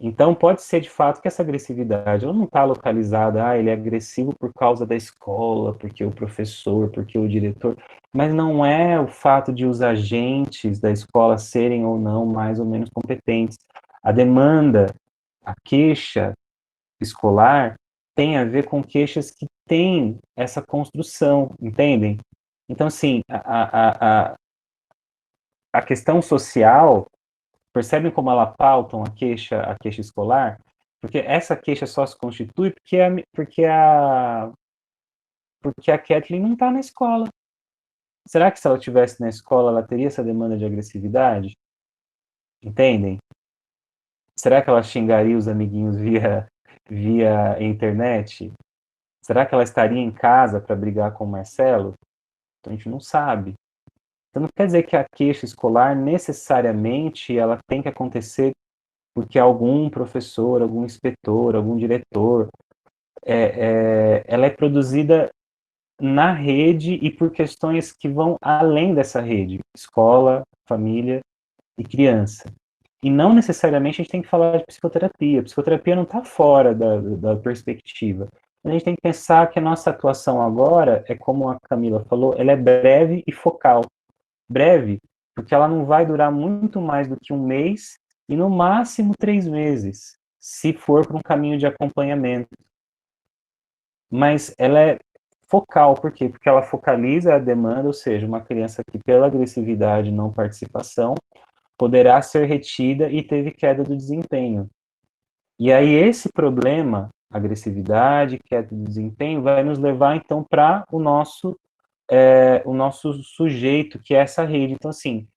Então, pode ser de fato que essa agressividade ela não está localizada, ele é agressivo por causa da escola, porque o professor, porque o diretor, mas não é o fato de os agentes da escola serem ou não mais ou menos competentes. A demanda, a queixa escolar tem a ver com queixas que têm essa construção, entendem? Então, assim, a questão social. Percebem como ela pautam a queixa escolar? Porque essa queixa só se constitui porque a Kathleen não está na escola. Será que se ela estivesse na escola, ela teria essa demanda de agressividade? Entendem? Será que ela xingaria os amiguinhos via internet? Será que ela estaria em casa para brigar com o Marcelo? Então, a gente não sabe. Então não quer dizer que a queixa escolar necessariamente ela tem que acontecer porque algum professor, algum inspetor, algum diretor, ela é produzida na rede e por questões que vão além dessa rede, escola, família e criança. E não necessariamente a gente tem que falar de psicoterapia. A psicoterapia não está fora da perspectiva. A gente tem que pensar que a nossa atuação agora é, como a Camila falou, ela é breve e focal. Breve, porque ela não vai durar muito mais do que um mês e no máximo 3 meses, se for para um caminho de acompanhamento. Mas ela é focal, por quê? Porque ela focaliza a demanda, ou seja, uma criança que pela agressividade e não participação poderá ser retida e teve queda do desempenho. E aí esse problema, agressividade, queda do desempenho, vai nos levar então para o nosso sujeito, que é essa rede. Então, assim,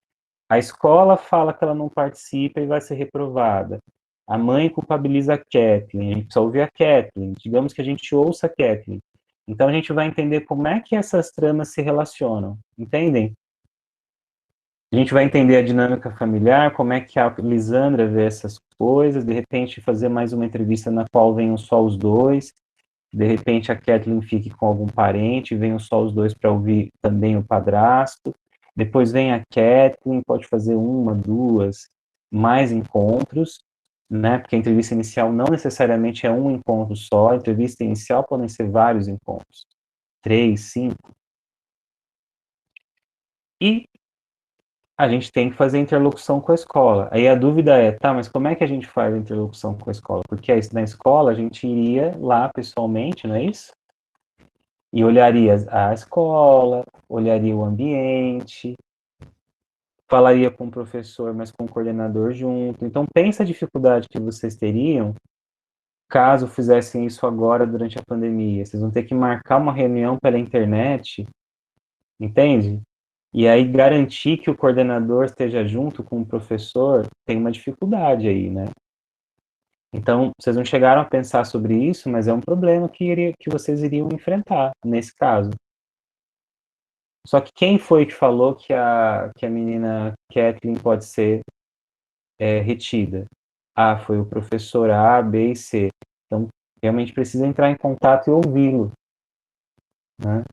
a escola fala que ela não participa e vai ser reprovada. A mãe culpabiliza a Kathleen, a gente precisa ouvir a Kathleen. Digamos que a gente ouça a Kathleen. Então a gente vai entender como é que essas tramas se relacionam, entendem? A gente vai entender a dinâmica familiar, como é que a Lisandra vê essas coisas, de repente fazer mais uma entrevista na qual venham só os dois, de repente a Kathleen fique com algum parente, venham só os dois para ouvir também o padrasto, depois vem a Kathleen, pode fazer uma, duas, mais encontros, né, porque a entrevista inicial não necessariamente é um encontro só, a entrevista inicial podem ser vários encontros, 3, 5, e a gente tem que fazer interlocução com a escola. Aí a dúvida é, tá, mas como é que a gente faz a interlocução com a escola? Porque na escola a gente iria lá pessoalmente, não é isso? E olharia a escola, olharia o ambiente, falaria com o professor, mas com o coordenador junto. Então, pensa a dificuldade que vocês teriam caso fizessem isso agora durante a pandemia. Vocês vão ter que marcar uma reunião pela internet, entende? E aí garantir que o coordenador esteja junto com o professor tem uma dificuldade aí, né? Então, vocês não chegaram a pensar sobre isso, mas é um problema que vocês iriam enfrentar nesse caso. Só que quem foi que falou que a menina Kathleen pode ser retida? Ah, foi o professor A, B e C. Então, realmente precisa entrar em contato e ouvi-lo, né?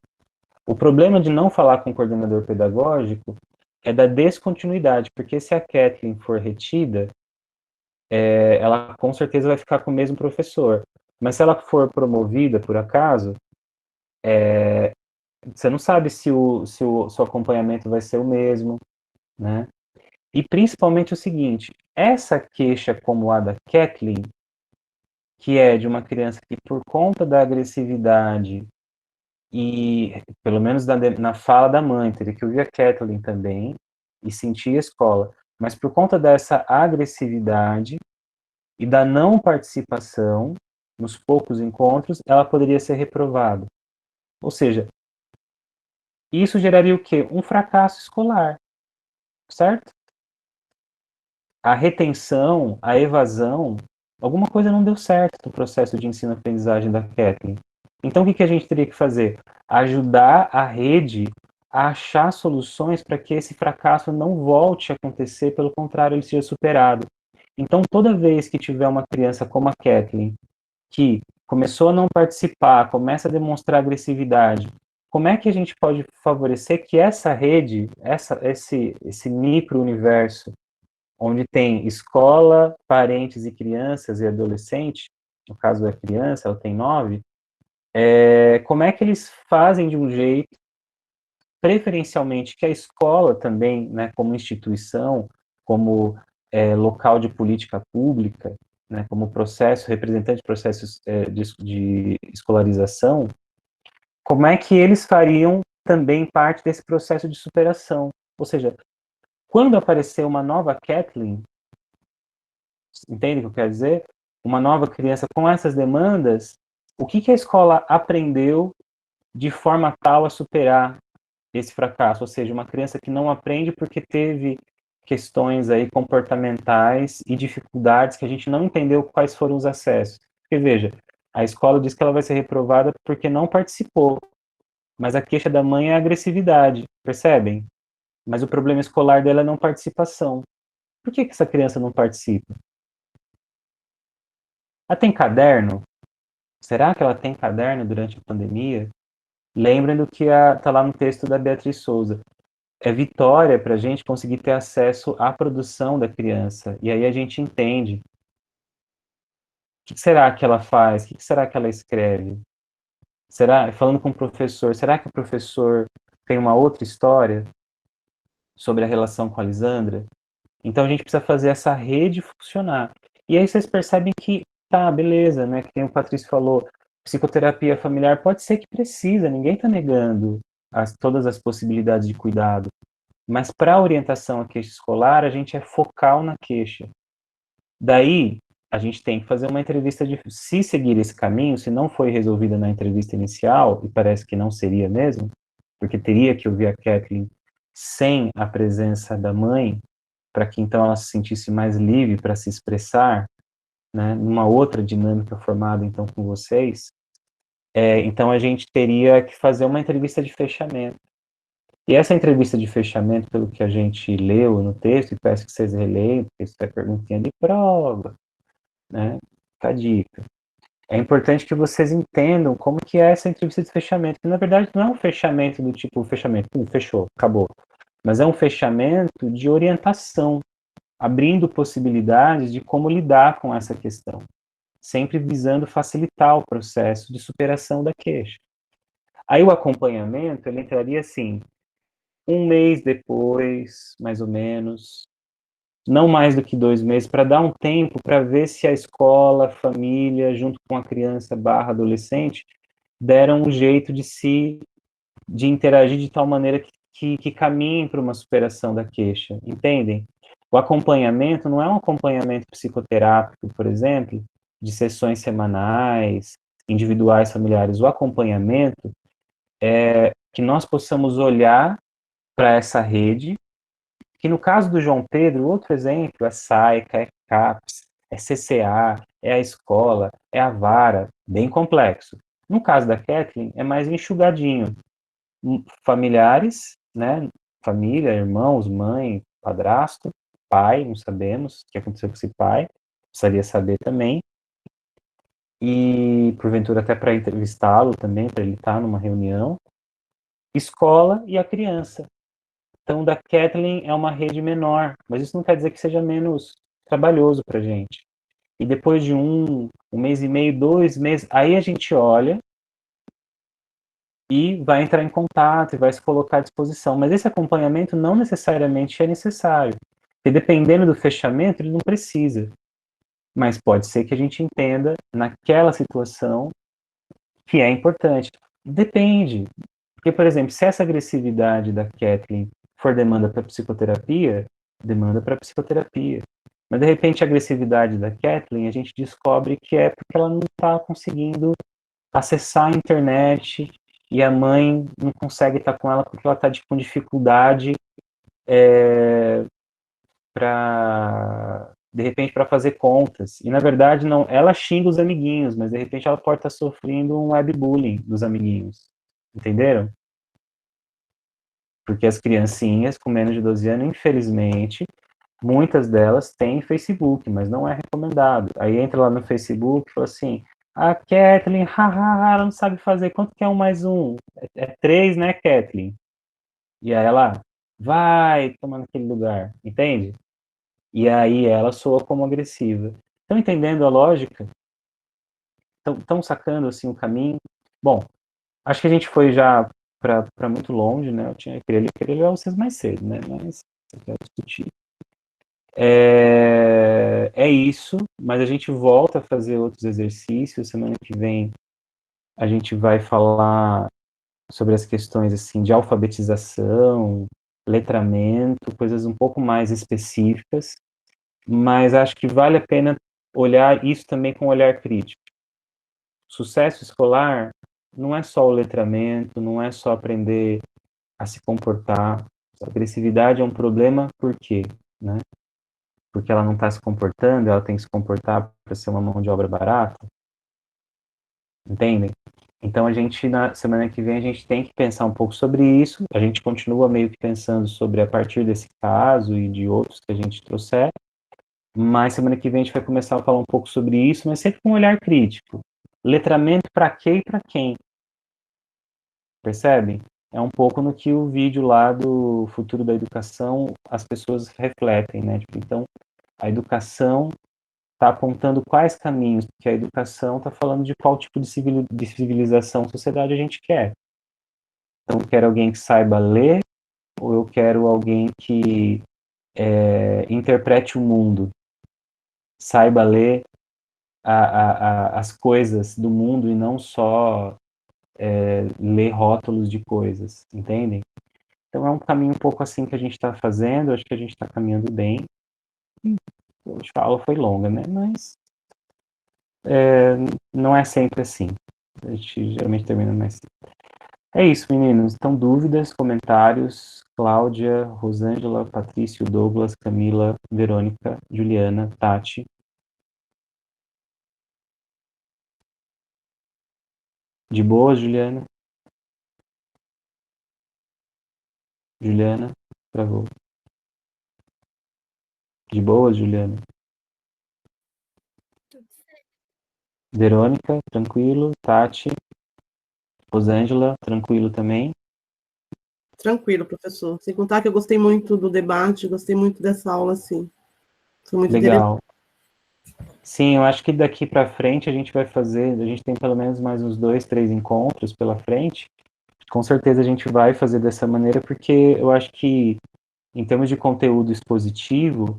O problema de não falar com o coordenador pedagógico é da descontinuidade, porque se a Kathleen for retida, ela com certeza vai ficar com o mesmo professor. Mas se ela for promovida, por acaso, você não sabe se o seu acompanhamento vai ser o mesmo, né? E principalmente o seguinte, essa queixa como a da Kathleen, que é de uma criança que por conta da agressividade e, pelo menos na fala da mãe, teria que ouvir a Kathleen também e sentir a escola, mas por conta dessa agressividade e da não participação nos poucos encontros, ela poderia ser reprovada. Ou seja, isso geraria o quê? Um fracasso escolar, certo? A retenção, a evasão, alguma coisa não deu certo no processo de ensino-aprendizagem da Kathleen. Então, o que a gente teria que fazer? Ajudar a rede a achar soluções para que esse fracasso não volte a acontecer, pelo contrário, ele seja superado. Então, toda vez que tiver uma criança como a Kathleen, que começou a não participar, começa a demonstrar agressividade, como é que a gente pode favorecer que essa rede, esse micro-universo, onde tem escola, parentes e crianças e adolescentes, no caso da criança, ela tem 9, como é que eles fazem de um jeito, preferencialmente, que a escola também, né, como instituição, como local de política pública, né, como representante de processos de escolarização, como é que eles fariam também parte desse processo de superação? Ou seja, quando aparecer uma nova Kathleen, entende o que eu quero dizer? Uma nova criança com essas demandas, o que a escola aprendeu de forma tal a superar esse fracasso? Ou seja, uma criança que não aprende porque teve questões aí comportamentais e dificuldades que a gente não entendeu quais foram os acessos. Porque, veja, a escola diz que ela vai ser reprovada porque não participou, mas a queixa da mãe é a agressividade, percebem? Mas o problema escolar dela é a não participação. Por que essa criança não participa? Ela tem caderno? Será que ela tem caderno durante a pandemia? Lembrem do que está lá no texto da Beatriz Souza. É vitória para a gente conseguir ter acesso à produção da criança. E aí a gente entende. O que será que ela faz? O que será que ela escreve? Falando com o professor, será que o professor tem uma outra história sobre a relação com a Lisandra? Então a gente precisa fazer essa rede funcionar. E aí vocês percebem que, tá, beleza, né? Que nem o Patrício falou, psicoterapia familiar pode ser que precisa, ninguém está negando todas as possibilidades de cuidado. Mas para a orientação à queixa escolar, a gente é focal na queixa. Daí, a gente tem que fazer uma entrevista se seguir esse caminho, se não foi resolvida na entrevista inicial, e parece que não seria mesmo, porque teria que ouvir a Kathleen sem a presença da mãe, para que então ela se sentisse mais livre para se expressar, né, numa outra dinâmica formada então com vocês, então a gente teria que fazer uma entrevista de fechamento. E essa entrevista de fechamento, pelo que a gente leu no texto, e peço que vocês releiam, porque isso é perguntinha de prova, né, fica a dica. É importante que vocês entendam como que é essa entrevista de fechamento, que na verdade não é um fechamento do tipo, fechamento, fechou, acabou. Mas é um fechamento de orientação, abrindo possibilidades de como lidar com essa questão, sempre visando facilitar o processo de superação da queixa. Aí o acompanhamento, ele entraria assim, 1 mês depois, mais ou menos, não mais do que 2 meses, para dar um tempo para ver se a escola, a família, junto com a criança / adolescente, deram um jeito de interagir de tal maneira que caminhem para uma superação da queixa, entendem? O acompanhamento não é um acompanhamento psicoterápico, por exemplo, de sessões semanais, individuais, familiares, o acompanhamento, é que nós possamos olhar para essa rede, que no caso do João Pedro, outro exemplo é SAICA, é CAPS, é CCA, é a escola, é a vara, bem complexo. No caso da Kathleen, é mais enxugadinho. Familiares, né, família, irmãos, mãe, padrasto, pai, não sabemos o que aconteceu com esse pai, precisaria saber também, e porventura até para entrevistá-lo também, para ele estar numa reunião, escola e a criança. Então, da Kathleen é uma rede menor, mas isso não quer dizer que seja menos trabalhoso para a gente. E depois de um mês e meio, 2 meses, aí a gente olha e vai entrar em contato e vai se colocar à disposição. Mas esse acompanhamento não necessariamente é necessário, porque dependendo do fechamento, ele não precisa. Mas pode ser que a gente entenda naquela situação que é importante. Depende. Porque, por exemplo, se essa agressividade da Kathleen for demanda para psicoterapia, demanda para psicoterapia. Mas, de repente, a agressividade da Kathleen, a gente descobre que é porque ela não está conseguindo acessar a internet e a mãe não consegue estar com ela porque ela está com dificuldade para, de repente, para fazer contas. E, na verdade, não, ela xinga os amiguinhos, mas, de repente, ela pode estar sofrendo um webbullying dos amiguinhos. Entenderam? Porque as criancinhas com menos de 12 anos, infelizmente, muitas delas têm Facebook, mas não é recomendado. Aí entra lá no Facebook e fala assim, a Kathleen, haha, ela não sabe fazer, quanto que é 1 mais 1? É 3, né, Kathleen? E aí ela vai tomar naquele lugar, entende? E aí ela soa como agressiva. Estão entendendo a lógica? Estão sacando, assim, o caminho? Bom, acho que a gente foi já para muito longe, né? Queria levar vocês mais cedo, né? Mas eu quero discutir. É isso, mas a gente volta a fazer outros exercícios. Semana que vem a gente vai falar sobre as questões assim de alfabetização, letramento, coisas um pouco mais específicas, mas acho que vale a pena olhar isso também com um olhar crítico. Sucesso escolar não é só o letramento, não é só aprender a se comportar. A agressividade é um problema por quê, né? Porque ela não está se comportando, ela tem que se comportar para ser uma mão de obra barata. Entendem? Então a gente, na semana que vem, a gente tem que pensar um pouco sobre isso. A gente continua meio que pensando sobre a partir desse caso e de outros que a gente trouxer. Mas semana que vem a gente vai começar a falar um pouco sobre isso, mas sempre com um olhar crítico. Letramento para quê e para quem? Percebem? É um pouco no que o vídeo lá do Futuro da Educação, as pessoas refletem, né? Tipo, então, a educação está apontando quais caminhos, porque a educação está falando de qual tipo de civilização, sociedade a gente quer. Então, eu quero alguém que saiba ler, ou eu quero alguém que interprete o mundo, saiba ler as coisas do mundo e não só ler rótulos de coisas, entendem? Então, é um caminho um pouco assim que a gente está fazendo, acho que a gente está caminhando bem. A aula foi longa, né? Mas não é sempre assim. A gente geralmente termina mais cedo. É isso, meninos. Então, dúvidas, comentários? Cláudia, Rosângela, Patrício, Douglas, Camila, Verônica, Juliana, Tati. De boa, Juliana? Juliana, travou. De boa, Juliana? Verônica, tranquilo. Tati, Rosângela, tranquilo também. Tranquilo, professor. Sem contar que eu gostei muito do debate, gostei muito dessa aula, sim. Foi muito Legal. Sim, eu acho que daqui para frente a gente vai fazer, a gente tem pelo menos mais uns 2, 3 encontros pela frente. Com certeza a gente vai fazer dessa maneira, porque eu acho que, em termos de conteúdo expositivo,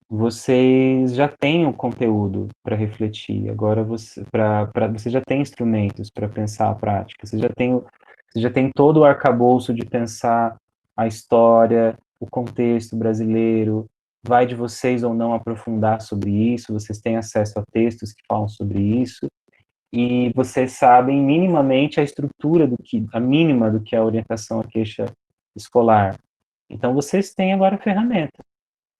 vocês já têm o conteúdo para refletir. Agora você já tem instrumentos para pensar a prática. Você já tem todo o arcabouço de pensar a história, o contexto brasileiro, vai de vocês ou não aprofundar sobre isso, vocês têm acesso a textos que falam sobre isso, e vocês sabem minimamente a mínima do que é a orientação à queixa escolar. Então, vocês têm agora a ferramenta.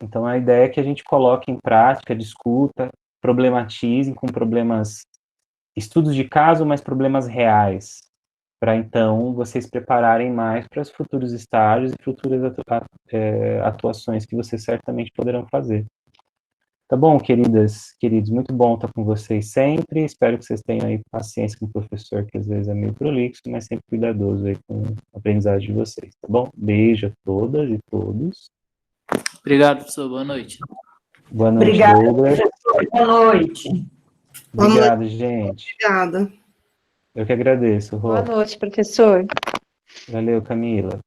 Então, a ideia é que a gente coloque em prática, discuta, problematizem com estudos de caso, mas problemas reais, para então vocês prepararem mais para os futuros estágios e futuras atuações que vocês certamente poderão fazer. Tá bom, queridos, muito bom estar com vocês sempre, espero que vocês tenham aí paciência com o professor, que às vezes é meio prolixo, mas sempre cuidadoso aí com a aprendizagem de vocês, tá bom? Beijo a todas e todos. Obrigado, professor. Boa noite. Boa noite, Obrigada, Douglas. professor. Boa noite. Obrigado, gente. Obrigada. Eu que agradeço, Rô. Boa noite, professor. Valeu, Camila.